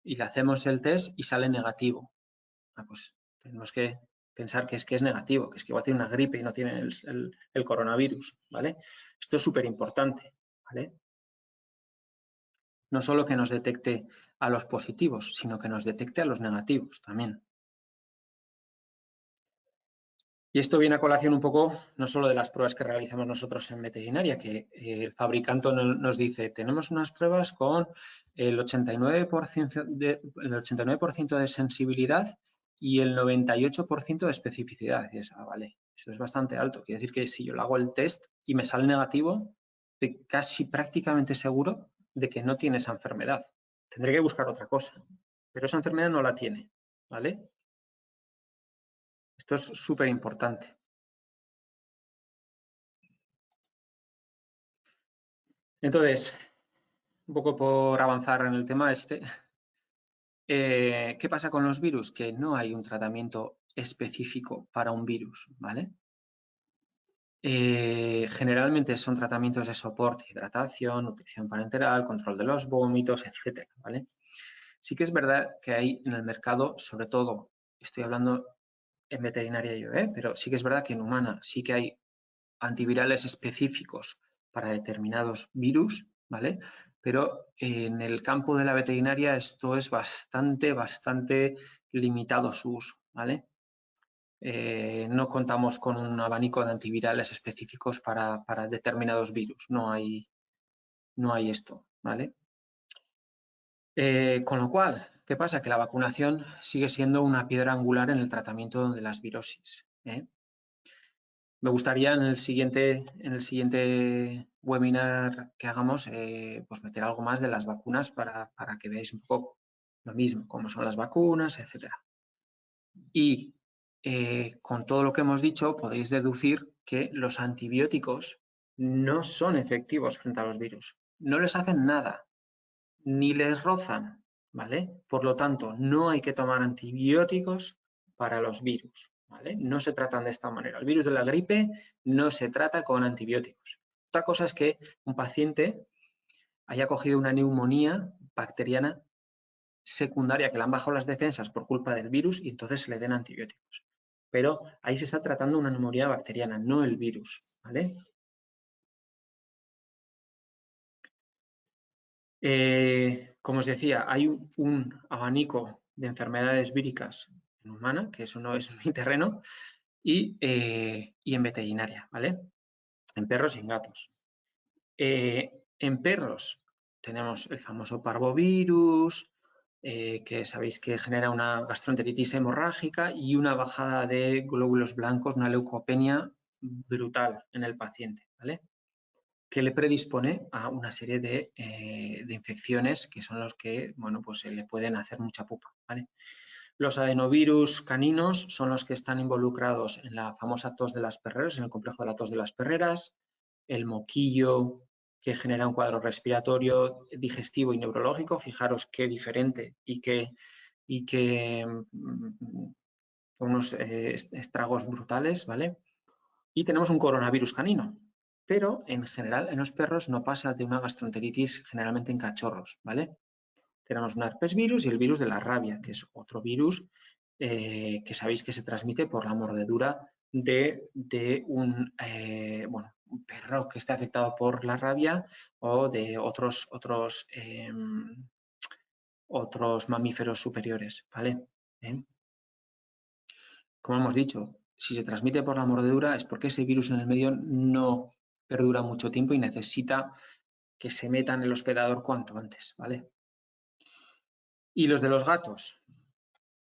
y le hacemos el test y sale negativo. Pues tenemos que pensar que es negativo, que es que igual tiene una gripe y no tiene el coronavirus, ¿vale? Esto es súper importante, ¿vale? No solo que nos detecte a los positivos, sino que nos detecte a los negativos también. Y esto viene a colación un poco, no solo de las pruebas que realizamos nosotros en veterinaria, que el fabricante nos dice, tenemos unas pruebas con el 89% de sensibilidad y el 98% de especificidad. Y es, vale, eso es bastante alto. Quiere decir que si yo le hago el test y me sale negativo, estoy casi prácticamente seguro de que no tiene esa enfermedad. Tendré que buscar otra cosa, pero esa enfermedad no la tiene, ¿vale? Esto es súper importante. Entonces, un poco por avanzar en el tema este, ¿qué pasa con los virus? Que no hay un tratamiento específico para un virus, ¿vale? Generalmente son tratamientos de soporte, hidratación, nutrición parenteral, control de los vómitos, etcétera, ¿vale? Sí que es verdad que hay en el mercado, sobre todo, estoy hablando en veterinaria yo, pero sí que es verdad que en humana sí que hay antivirales específicos para determinados virus, ¿vale? Pero en el campo de la veterinaria esto es bastante limitado su uso, ¿vale? No contamos con un abanico de antivirales específicos para determinados virus, no hay esto, ¿vale? Con lo cual, ¿qué pasa? Que la vacunación sigue siendo una piedra angular en el tratamiento de las virosis, ¿eh? Me gustaría en el siguiente webinar que hagamos, pues meter algo más de las vacunas para que veáis un poco lo mismo, cómo son las vacunas, etcétera. Y con todo lo que hemos dicho, podéis deducir que los antibióticos no son efectivos frente a los virus. No les hacen nada, ni les rozan, ¿vale? Por lo tanto, no hay que tomar antibióticos para los virus, ¿vale? No se tratan de esta manera. El virus de la gripe no se trata con antibióticos. Otra cosa es que un paciente haya cogido una neumonía bacteriana secundaria, que le han bajado las defensas por culpa del virus y entonces se le den antibióticos. pero ahí se está tratando una neumonía bacteriana, no el virus, ¿vale? Como os decía, hay un abanico de enfermedades víricas en humana, que eso no es mi terreno, y en veterinaria, ¿vale? En perros y en gatos. En perros tenemos el famoso parvovirus, que sabéis que genera una gastroenteritis hemorrágica y una bajada de glóbulos blancos, una leucopenia brutal en el paciente, ¿vale? Que le predispone a una serie de infecciones que son los que, bueno, pues se le pueden hacer mucha pupa, ¿vale? Los adenovirus caninos son los que están involucrados en la famosa tos de las perreras, en el complejo de la tos de las perreras, el moquillo, que genera un cuadro respiratorio, digestivo y neurológico. Fijaros qué diferente y qué unos estragos brutales, ¿vale? Y tenemos un coronavirus canino, pero en general en los perros no pasa de una gastroenteritis generalmente en cachorros, ¿vale? Tenemos un herpesvirus y el virus de la rabia, que es otro virus que sabéis que se transmite por la mordedura de un perro que esté afectado por la rabia o de otros mamíferos superiores, ¿vale? Como hemos dicho, si se transmite por la mordedura es porque ese virus en el medio no perdura mucho tiempo y necesita que se meta en el hospedador cuanto antes, ¿vale? Y los de los gatos,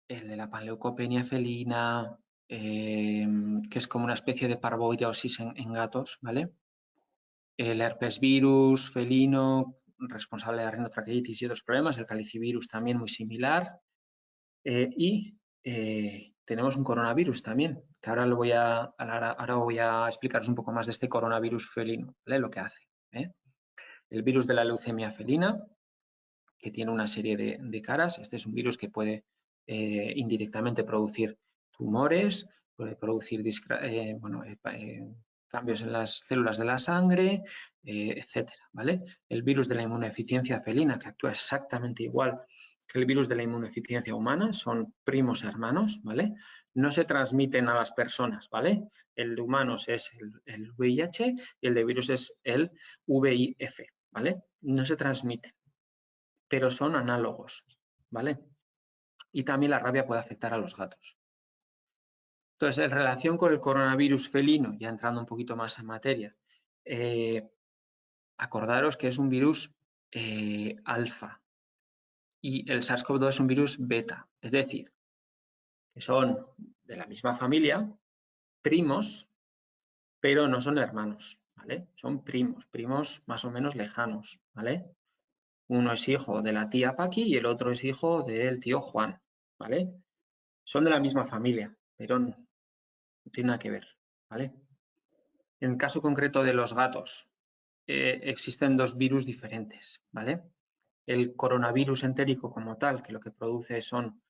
el de la panleucopenia felina, que es como una especie de parvovirosis en gatos, ¿vale? El herpesvirus felino, responsable de rinotraqueitis y otros problemas, el calicivirus también muy similar, tenemos un coronavirus también, que ahora voy a explicaros un poco más de este coronavirus felino, ¿vale? Lo que hace. El virus de la leucemia felina, que tiene una serie de caras. Este es un virus que puede indirectamente producir tumores, puede producir cambios en las células de la sangre, etcétera, ¿vale? El virus de la inmunodeficiencia felina, que actúa exactamente igual que el virus de la inmunodeficiencia humana, son primos hermanos, ¿vale? No se transmiten a las personas, ¿vale? El de humanos es el VIH y el de virus es el VIF, ¿vale? No se transmiten, pero son análogos, ¿vale? Y también la rabia puede afectar a los gatos. Entonces, en relación con el coronavirus felino, ya entrando un poquito más en materia, acordaros que es un virus alfa y el SARS-CoV-2 es un virus beta, es decir, que son de la misma familia, primos, pero no son hermanos, ¿vale? Son primos más o menos lejanos, ¿vale? Uno es hijo de la tía Paqui y el otro es hijo del tío Juan, ¿vale? Son de la misma familia, pero no tiene nada que ver, ¿vale? En el caso concreto de los gatos, existen dos virus diferentes, ¿vale? El coronavirus entérico como tal, que lo que produce son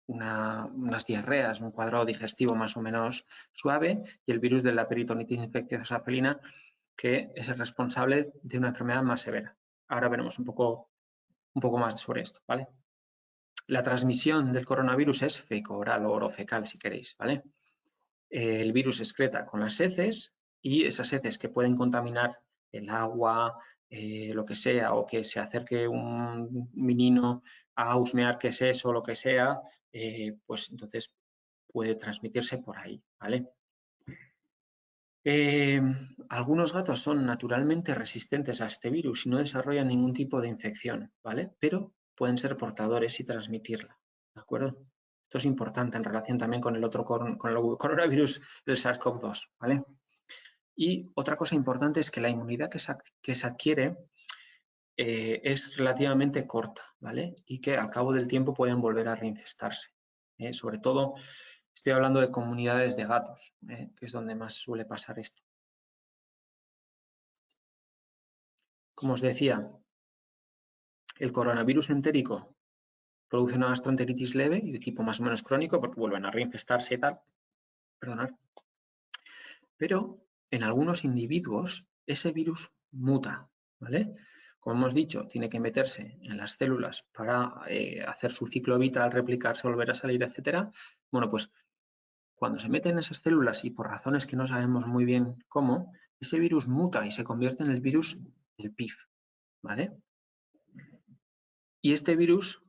unas diarreas, un cuadro digestivo más o menos suave, y el virus de la peritonitis infecciosa felina, que es el responsable de una enfermedad más severa. Ahora veremos un poco más sobre esto, ¿vale? La transmisión del coronavirus es feco-oral o orofecal, si queréis, ¿vale? El virus excreta con las heces y esas heces que pueden contaminar el agua, lo que sea, o que se acerque un menino a husmear qué es eso, lo que sea, pues entonces puede transmitirse por ahí, ¿vale? Algunos gatos son naturalmente resistentes a este virus y no desarrollan ningún tipo de infección, ¿vale? Pero pueden ser portadores y transmitirla, ¿de acuerdo? Esto es importante en relación también con el otro con el coronavirus, el SARS-CoV-2, ¿vale? Y otra cosa importante es que la inmunidad que se adquiere es relativamente corta, ¿vale? Y que al cabo del tiempo pueden volver a reinfestarse. Sobre todo, estoy hablando de comunidades de gatos, que es donde más suele pasar esto. Como os decía, el coronavirus entérico produce una gastroenteritis leve y de tipo más o menos crónico porque vuelven a reinfestarse y tal. Perdonad. Pero en algunos individuos ese virus muta, ¿vale? como hemos dicho, tiene que meterse en las células para hacer su ciclo vital, replicarse, volver a salir, etcétera. Bueno, pues cuando se mete en esas células y por razones que no sabemos muy bien cómo, ese virus muta y se convierte en el virus del PIF, ¿vale? Y este virus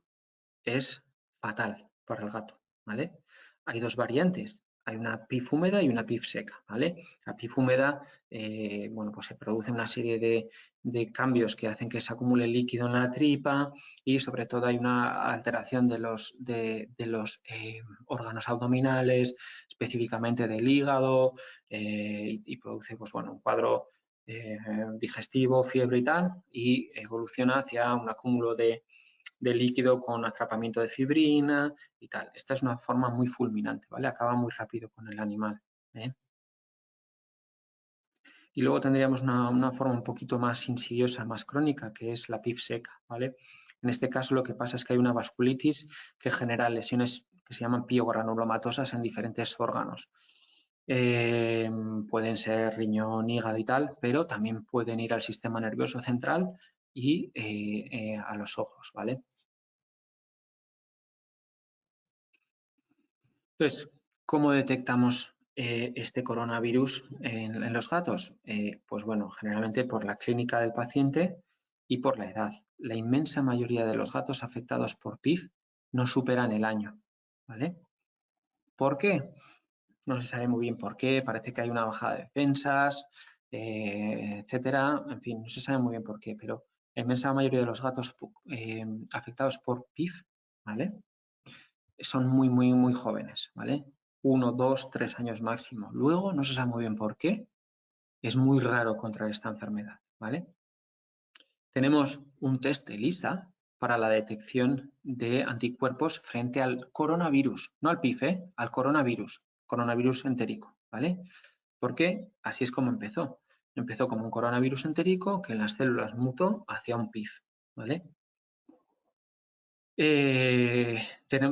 es fatal para el gato, ¿vale? Hay dos variantes, hay una PIF húmeda y una PIF seca, ¿vale? La PIF húmeda, bueno, pues se produce una serie de cambios que hacen que se acumule líquido en la tripa y sobre todo hay una alteración de los órganos abdominales, específicamente del hígado, y produce, pues bueno, un cuadro digestivo, fiebre y tal, y evoluciona hacia un acúmulo de líquido con atrapamiento de fibrina y tal. Esta es una forma muy fulminante, ¿vale? Acaba muy rápido con el animal, ¿eh? Y luego tendríamos una forma un poquito más insidiosa, más crónica, que es la PIF seca, ¿vale? En este caso lo que pasa es que hay una vasculitis que genera lesiones que se llaman piogranulomatosas en diferentes órganos. Pueden ser riñón, hígado y tal, pero también pueden ir al sistema nervioso central y a los ojos, ¿vale? Entonces, ¿cómo detectamos este coronavirus en los gatos? Pues bueno, generalmente por la clínica del paciente y por la edad. La inmensa mayoría de los gatos afectados por PIF no superan el año, ¿vale? ¿Por qué? No se sabe muy bien por qué, parece que hay una bajada de defensas, etcétera. En fin, no se sabe muy bien por qué, pero la inmensa mayoría de los gatos afectados por PIF, ¿vale? Son muy jóvenes, ¿vale? 1, 2, 3 años máximo. Luego no se sabe muy bien por qué. Es muy raro contraer esta enfermedad, ¿vale? Tenemos un test ELISA para la detección de anticuerpos frente al coronavirus, no al PIF, al coronavirus entérico, ¿vale? Porque así es como empezó. Empezó como un coronavirus entérico que en las células mutó hacia un PIF, ¿vale?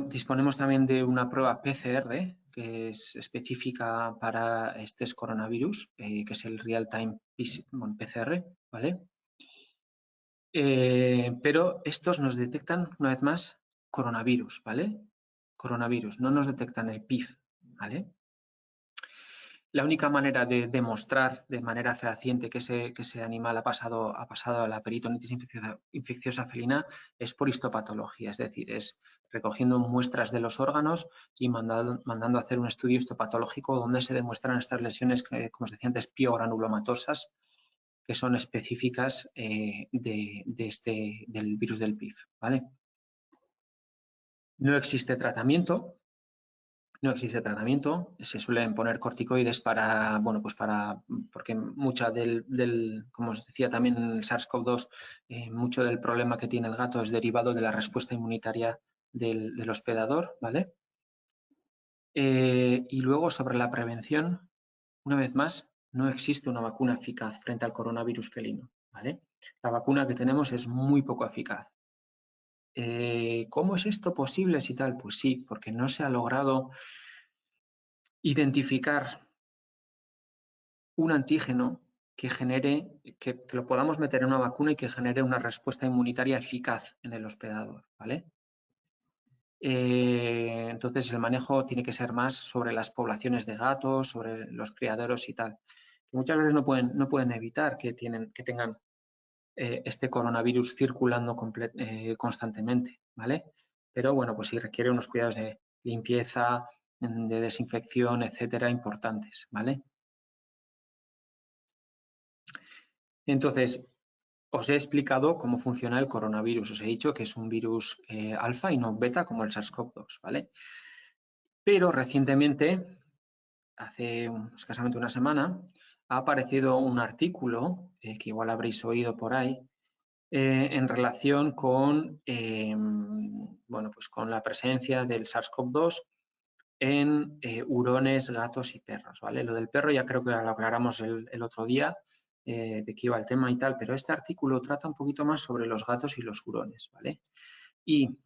Disponemos también de una prueba PCR que es específica para este coronavirus, que es el Real-Time PCR, ¿vale? Pero estos nos detectan, una vez más, coronavirus, ¿vale? Coronavirus, no nos detectan el PIF, ¿vale? La única manera de demostrar de manera fehaciente que ese animal ha pasado a la peritonitis infecciosa felina es por histopatología, es decir, es recogiendo muestras de los órganos y mandando a hacer un estudio histopatológico donde se demuestran estas lesiones, como os decía antes, piogranulomatosas, que son específicas del virus del PIF, ¿vale? No existe tratamiento. No existe tratamiento, se suelen poner corticoides para, bueno, pues porque mucha como os decía también el SARS-CoV-2, mucho del problema que tiene el gato es derivado de la respuesta inmunitaria del hospedador, ¿vale? Y luego sobre la prevención, una vez más, no existe una vacuna eficaz frente al coronavirus felino, ¿vale? La vacuna que tenemos es muy poco eficaz. ¿Cómo es esto posible si tal? Pues sí, porque no se ha logrado identificar un antígeno que genere, que lo podamos meter en una vacuna y que genere una respuesta inmunitaria eficaz en el hospedador, ¿vale? Entonces el manejo tiene que ser más sobre las poblaciones de gatos, sobre los criaderos y tal. Que muchas veces no pueden evitar que tengan este coronavirus circulando constantemente, ¿vale? Pero bueno, pues sí requiere unos cuidados de limpieza, de desinfección, etcétera, importantes, ¿vale? Entonces, os he explicado cómo funciona el coronavirus. Os he dicho que es un virus alfa y no beta como el SARS-CoV-2, ¿vale? Pero recientemente, hace escasamente una semana, ha aparecido un artículo, que igual habréis oído por ahí, en relación con, bueno, pues con la presencia del SARS-CoV-2 en hurones, gatos y perros, ¿vale? Lo del perro ya creo que lo aclaramos el otro día, de qué iba el tema y tal, pero este artículo trata un poquito más sobre los gatos y los hurones, ¿vale? Y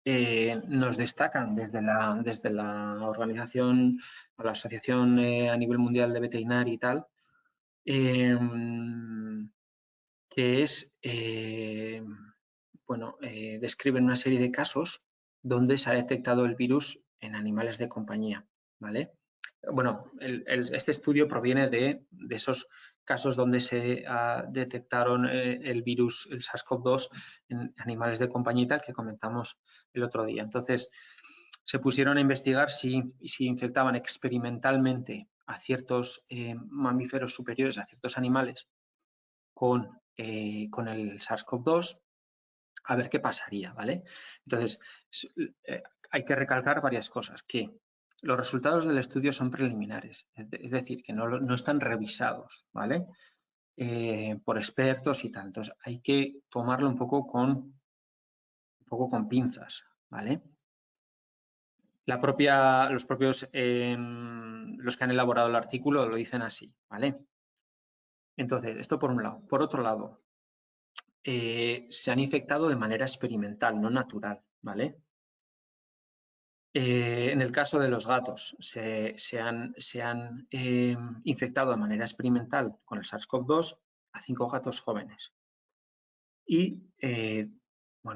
nos destacan desde la organización o la asociación a nivel mundial de veterinaria y tal, que es, describen una serie de casos donde se ha detectado el virus en animales de compañía, ¿vale? Bueno, este estudio proviene de esos casos donde se detectaron el virus, el SARS-CoV-2 en animales de compañía y tal, que comentamos el otro día. Entonces, se pusieron a investigar si infectaban experimentalmente a ciertos mamíferos superiores, a ciertos animales, con el SARS-CoV-2, a ver qué pasaría, ¿vale? Entonces, hay que recalcar varias cosas, que los resultados del estudio son preliminares, es decir, que no están revisados, ¿vale? Por expertos y tal. Entonces, hay que tomarlo un poco con pinzas, ¿vale? Los propios, los que han elaborado el artículo lo dicen así, ¿vale? Entonces, esto por un lado. Por otro lado, se han infectado de manera experimental, no natural, ¿vale? En el caso de los gatos, se han infectado de manera experimental con el SARS-CoV-2 a 5 gatos jóvenes. Y,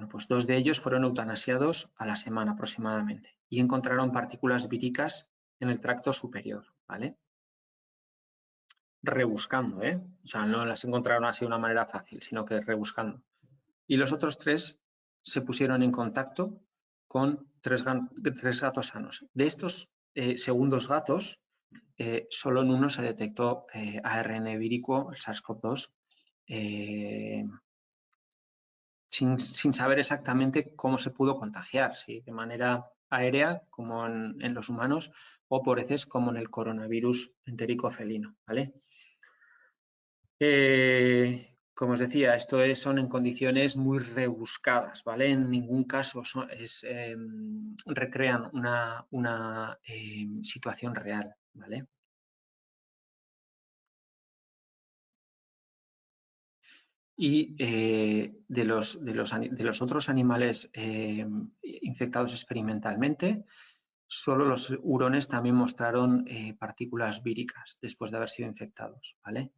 pues 2 de ellos fueron eutanasiados a la semana aproximadamente y encontraron partículas víricas en el tracto superior, ¿vale? Rebuscando, ¿eh? O sea, no las encontraron así de una manera fácil, sino que rebuscando. Y los otros 3 se pusieron en contacto con 3 gatos sanos. De estos segundos gatos, solo en uno se detectó ARN vírico, el SARS-CoV-2, sin saber exactamente cómo se pudo contagiar, si de manera aérea, como en los humanos, o por heces, como en el coronavirus entérico felino, ¿vale? Como os decía, esto son en condiciones muy rebuscadas, ¿vale? En ningún caso recrean una situación real, ¿vale? Y de los otros animales infectados experimentalmente, solo los hurones también mostraron partículas víricas después de haber sido infectados, ¿vale?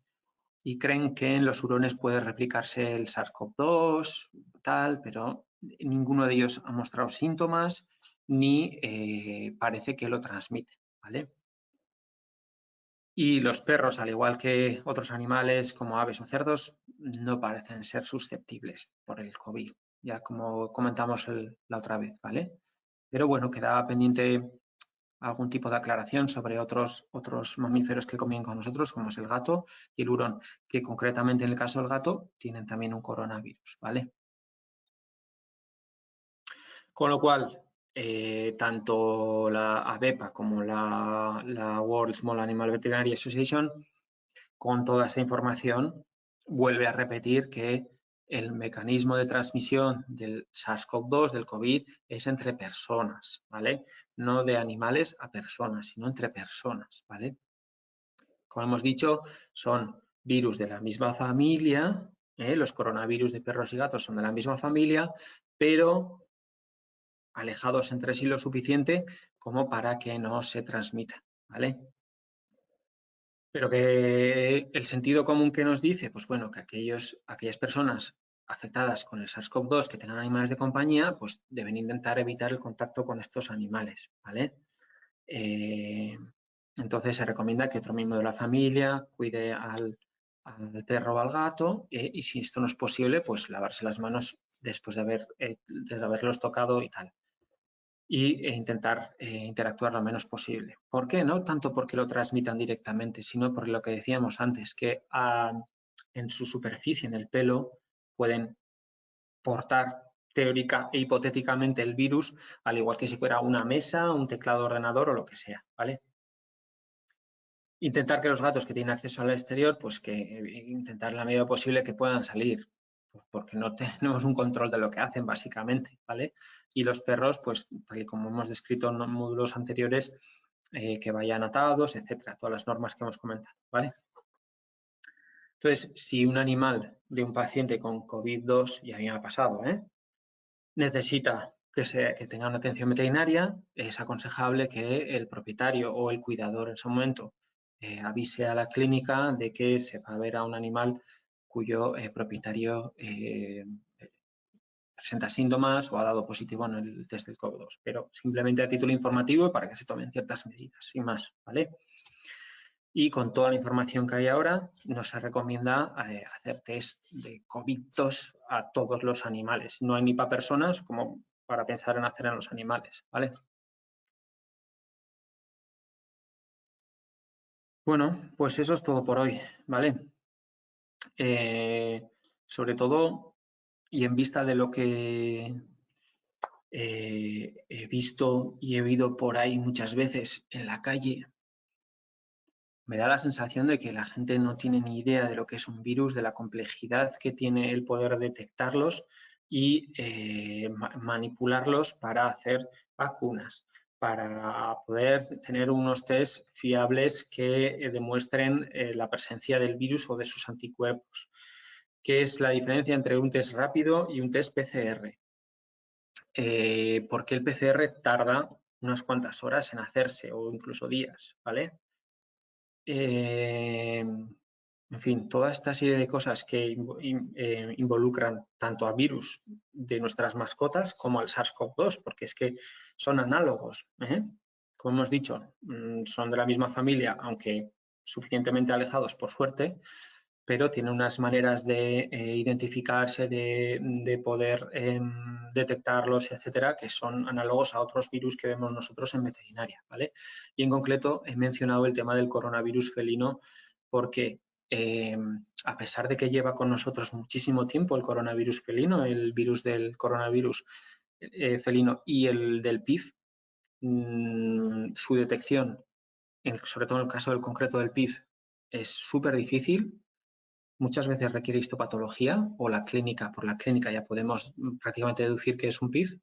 Y creen que en los hurones puede replicarse el SARS-CoV-2, tal, pero ninguno de ellos ha mostrado síntomas ni parece que lo transmite, ¿vale? Y los perros, al igual que otros animales como aves o cerdos, no parecen ser susceptibles por el COVID, ya como comentamos la otra vez, ¿vale? Pero bueno, quedaba pendiente algún tipo de aclaración sobre otros mamíferos que conviven con nosotros, como es el gato y el hurón, que concretamente en el caso del gato tienen también un coronavirus, ¿vale? Con lo cual, tanto la ABEPA como la World Small Animal Veterinary Association, con toda esta información, vuelve a repetir que el mecanismo de transmisión del SARS-CoV-2, del COVID, es entre personas, ¿vale? No de animales a personas, sino entre personas, ¿vale? Como hemos dicho, son virus de la misma familia, los coronavirus de perros y gatos son de la misma familia, pero alejados entre sí lo suficiente como para que no se transmitan, ¿vale? Pero que el sentido común que nos dice, pues bueno, que aquellas personas afectadas con el SARS-CoV-2 que tengan animales de compañía, pues deben intentar evitar el contacto con estos animales, ¿vale? Entonces se recomienda que otro miembro de la familia cuide al perro o al gato y si esto no es posible, pues lavarse las manos después de haberlos tocado y tal. Y intentar interactuar lo menos posible. ¿Por qué? No tanto porque lo transmitan directamente, sino por lo que decíamos antes, que en su superficie, en el pelo, pueden portar teórica e hipotéticamente el virus, al igual que si fuera una mesa, un teclado de ordenador o lo que sea, ¿vale? Intentar que los gatos que tienen acceso al exterior, pues que intentar en la medida posible que puedan salir, pues porque no tenemos un control de lo que hacen básicamente, ¿vale? Y los perros, pues tal y como hemos descrito en módulos anteriores, que vayan atados, etcétera, todas las normas que hemos comentado, ¿vale? Entonces, si un animal de un paciente con COVID-2, y a mí me ha pasado, necesita que tenga una atención veterinaria, es aconsejable que el propietario o el cuidador en ese momento avise a la clínica de que se va a ver a un animal cuyo propietario presenta síntomas o ha dado positivo en el test del COVID-2, pero simplemente a título informativo para que se tomen ciertas medidas, sin más, ¿vale? Y con toda la información que hay ahora, no se recomienda hacer test de COVID-2 a todos los animales. No hay ni para personas como para pensar en hacer en los animales, ¿vale? Bueno, pues eso es todo por hoy, ¿vale? Sobre todo, y en vista de lo que he visto y he oído por ahí muchas veces en la calle, me da la sensación de que la gente no tiene ni idea de lo que es un virus, de la complejidad que tiene el poder detectarlos y manipularlos para hacer vacunas, para poder tener unos test fiables que demuestren la presencia del virus o de sus anticuerpos. ¿Qué es la diferencia entre un test rápido y un test PCR? Porque el PCR tarda unas cuantas horas en hacerse o incluso días, ¿vale? En fin, toda esta serie de cosas que involucran tanto a virus de nuestras mascotas como al SARS-CoV-2, porque es que son análogos, ¿eh? Como hemos dicho, son de la misma familia, aunque suficientemente alejados por suerte, pero tiene unas maneras de identificarse, de poder detectarlos, etcétera, que son análogos a otros virus que vemos nosotros en veterinaria, ¿vale? Y en concreto he mencionado el tema del coronavirus felino porque a pesar de que lleva con nosotros muchísimo tiempo el coronavirus felino, el virus del coronavirus felino y el del PIF, su detección, sobre todo en el caso del concreto del PIF, es súper difícil. Muchas veces requiere histopatología o la clínica, por la clínica ya podemos prácticamente deducir que es un PIF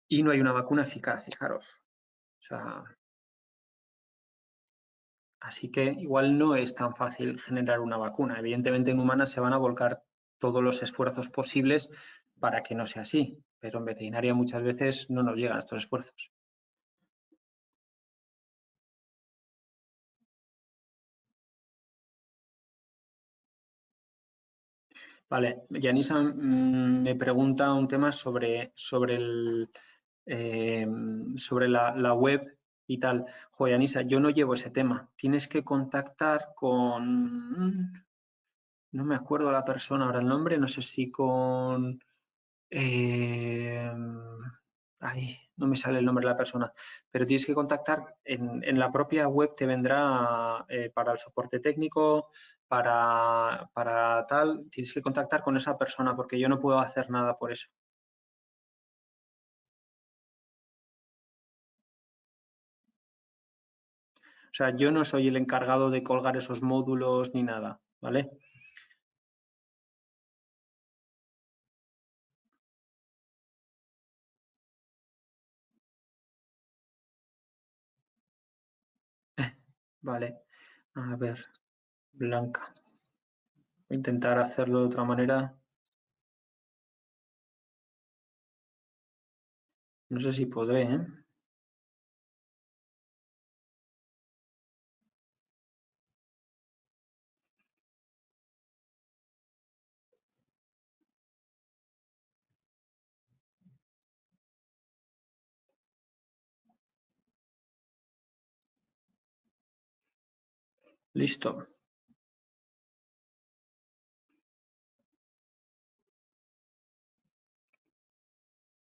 y no hay una vacuna eficaz, fijaros. O sea, así que igual no es tan fácil generar una vacuna. Evidentemente en humanas se van a volcar todos los esfuerzos posibles para que no sea así, pero en veterinaria muchas veces no nos llegan estos esfuerzos. Vale, Yanisa me pregunta un tema sobre la web y tal. Jo, Yanisa, yo no llevo ese tema. Tienes que contactar con... No me acuerdo la persona ahora el nombre, no sé si con... ay, no me sale el nombre de la persona, pero tienes que contactar, en la propia web te vendrá para el soporte técnico, para tal, tienes que contactar con esa persona porque yo no puedo hacer nada por eso. O sea, yo no soy el encargado de colgar esos módulos ni nada, ¿vale? Vale, a ver, Blanca. Voy a intentar hacerlo de otra manera. No sé si podré, ¿eh? Listo.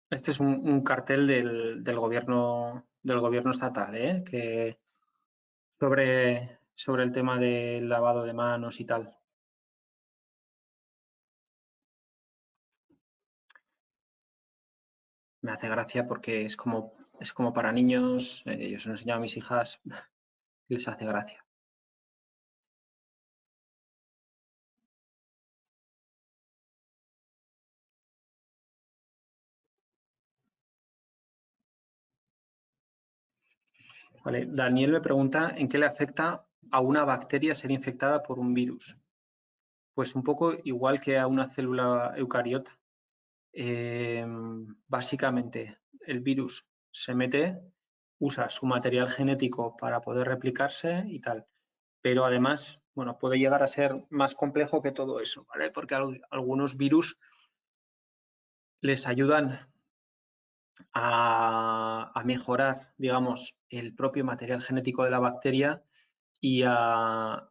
Este es un cartel del gobierno estatal, ¿eh? Que sobre el tema del lavado de manos y tal. Me hace gracia porque es como para niños. Yo se lo he enseñado a mis hijas y les hace gracia. Vale. Daniel me pregunta en qué le afecta a una bacteria ser infectada por un virus. Pues un poco igual que a una célula eucariota. Básicamente, el virus se mete, usa su material genético para poder replicarse y tal. Pero además bueno, puede llegar a ser más complejo que todo eso, ¿vale? Porque algunos virus les ayudan a mejorar, digamos, el propio material genético de la bacteria y a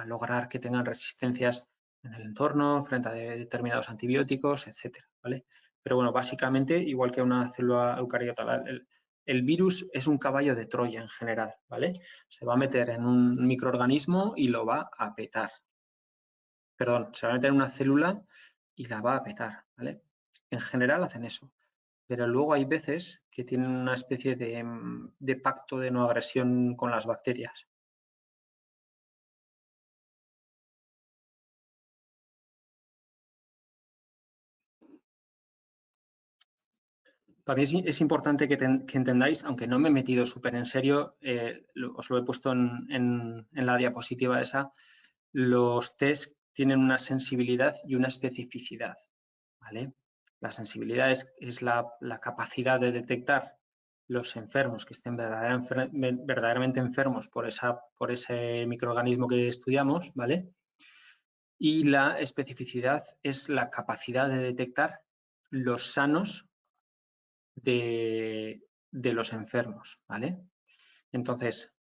lograr que tengan resistencias en el entorno frente a determinados antibióticos, etcétera, ¿vale? Pero bueno, básicamente, igual que una célula eucariota, el virus es un caballo de Troya en general, ¿vale? Se va a meter en un microorganismo y lo va a petar. Perdón, se va a meter en una célula y la va a petar, ¿vale? En general hacen eso. Pero luego hay veces que tienen una especie de pacto de no agresión con las bacterias. También es importante que entendáis, aunque no me he metido súper en serio, os lo he puesto en la diapositiva esa, los test tienen una sensibilidad y una especificidad, ¿vale? La sensibilidad es la capacidad de detectar los enfermos que estén verdaderamente enfermos por ese microorganismo que estudiamos, ¿vale? Y la especificidad es la capacidad de detectar los sanos de los enfermos, ¿vale? Entonces,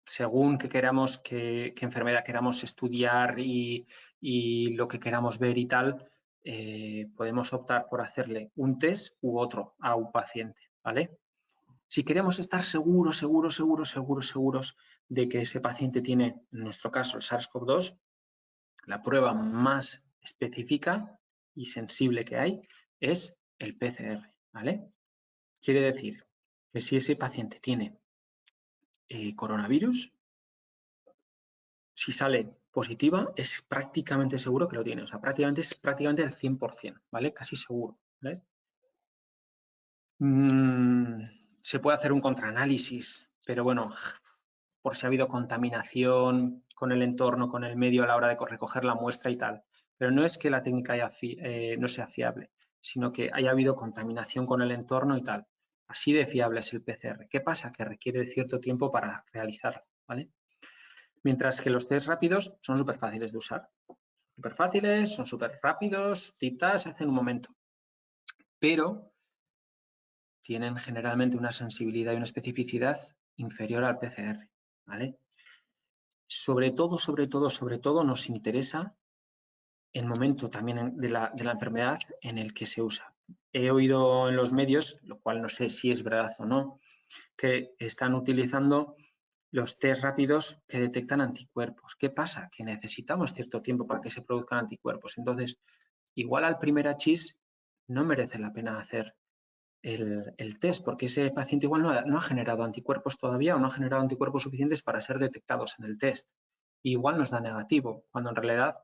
según qué enfermedad queramos estudiar y lo que queramos ver y tal, podemos optar por hacerle un test u otro a un paciente, ¿vale? Si queremos estar seguros de que ese paciente tiene, en nuestro caso, el SARS-CoV-2, la prueba más específica y sensible que hay es el PCR, ¿vale? Quiere decir que si ese paciente tiene coronavirus, si sale positiva, es prácticamente seguro que lo tiene. O sea, es prácticamente el 100%, ¿vale? Casi seguro, ¿vale? Se puede hacer un contraanálisis, pero bueno, por si ha habido contaminación con el entorno, con el medio a la hora de recoger la muestra y tal. Pero no es que la técnica no sea fiable, sino que haya habido contaminación con el entorno y tal. Así de fiable es el PCR. ¿Qué pasa? Que requiere cierto tiempo para realizarlo, ¿vale? Mientras que los test rápidos son súper fáciles de usar. Súper fáciles, son súper rápidos, tip-tas, se hacen un momento. Pero tienen generalmente una sensibilidad y una especificidad inferior al PCR, ¿vale? Sobre todo nos interesa el momento también de la enfermedad en el que se usa. He oído en los medios, lo cual no sé si es verdad o no, que están utilizando los test rápidos que detectan anticuerpos. ¿Qué pasa? Que necesitamos cierto tiempo para que se produzcan anticuerpos. Entonces, igual al primer hachís no merece la pena hacer el test, porque ese paciente igual no ha generado anticuerpos todavía o no ha generado anticuerpos suficientes para ser detectados en el test. Igual nos da negativo, cuando en realidad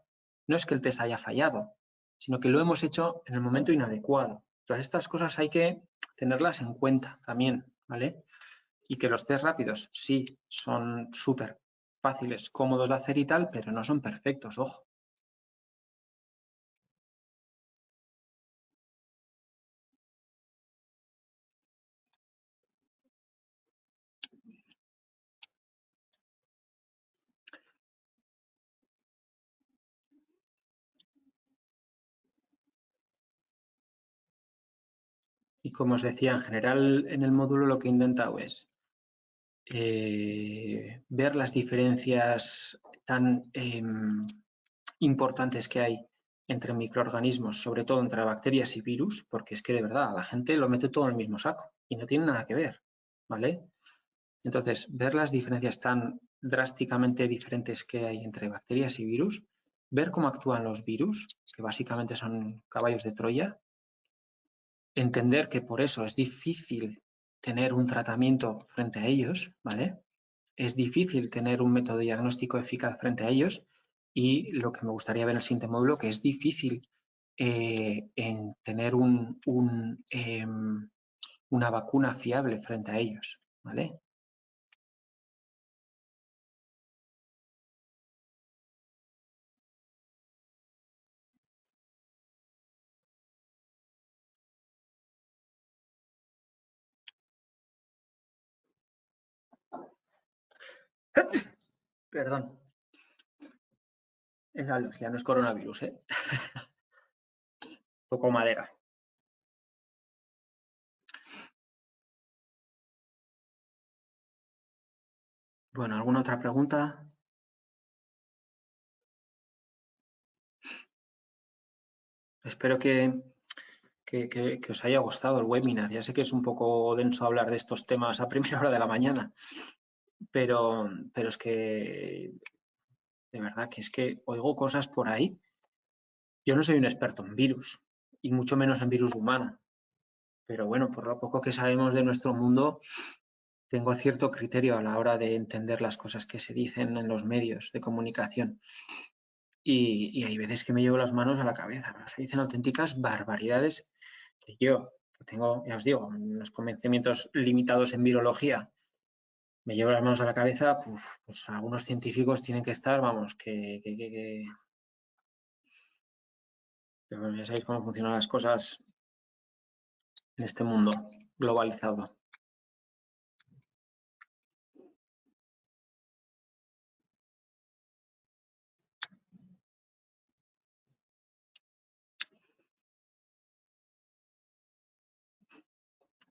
no es que el test haya fallado, sino que lo hemos hecho en el momento inadecuado. Todas estas cosas hay que tenerlas en cuenta también, ¿vale? Y que los test rápidos sí son súper fáciles, cómodos de hacer y tal, pero no son perfectos, ojo. Y como os decía, en general en el módulo lo que he intentado es ver las diferencias tan importantes que hay entre microorganismos, sobre todo entre bacterias y virus, porque es que de verdad la gente lo mete todo en el mismo saco y no tiene nada que ver, ¿vale? Entonces, ver las diferencias tan drásticamente diferentes que hay entre bacterias y virus, ver cómo actúan los virus, que básicamente son caballos de Troya, entender que por eso es difícil tener un tratamiento frente a ellos, ¿vale? Es difícil tener un método diagnóstico eficaz frente a ellos y lo que me gustaría ver en el siguiente módulo, que es difícil en tener una vacuna fiable frente a ellos, ¿vale? Perdón. Es alergia, no es coronavirus, ¿eh? Toco madera. Bueno, ¿alguna otra pregunta? Espero que os haya gustado el webinar. Ya sé que es un poco denso hablar de estos temas a primera hora de la mañana, pero es que, de verdad, que es que oigo cosas por ahí. Yo no soy un experto en virus, y mucho menos en virus humano, pero bueno, por lo poco que sabemos de nuestro mundo, tengo cierto criterio a la hora de entender las cosas que se dicen en los medios de comunicación. Y hay veces que me llevo las manos a la cabeza. Se dicen auténticas barbaridades que yo, que tengo, ya os digo, unos conocimientos limitados en virología, me llevo las manos a la cabeza. Pues algunos científicos tienen que estar, vamos, pero bueno, ya sabéis cómo funcionan las cosas en este mundo globalizado.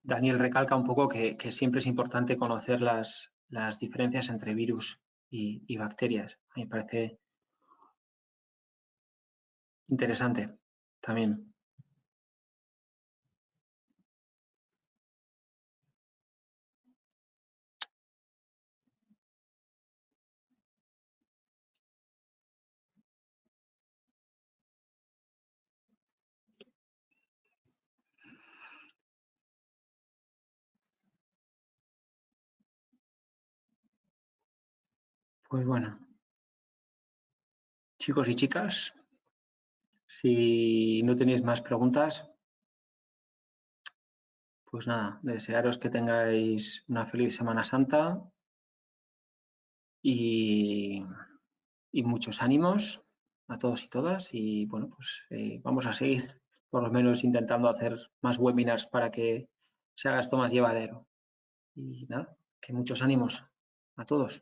Daniel recalca un poco que siempre es importante conocer las diferencias entre virus y bacterias. A mí me parece interesante también. Pues bueno, chicos y chicas, si no tenéis más preguntas, pues nada, desearos que tengáis una feliz Semana Santa y, y muchos ánimos a todos y todas. Y bueno, pues vamos a seguir por lo menos intentando hacer más webinars para que se haga esto más llevadero. Y nada, que muchos ánimos a todos.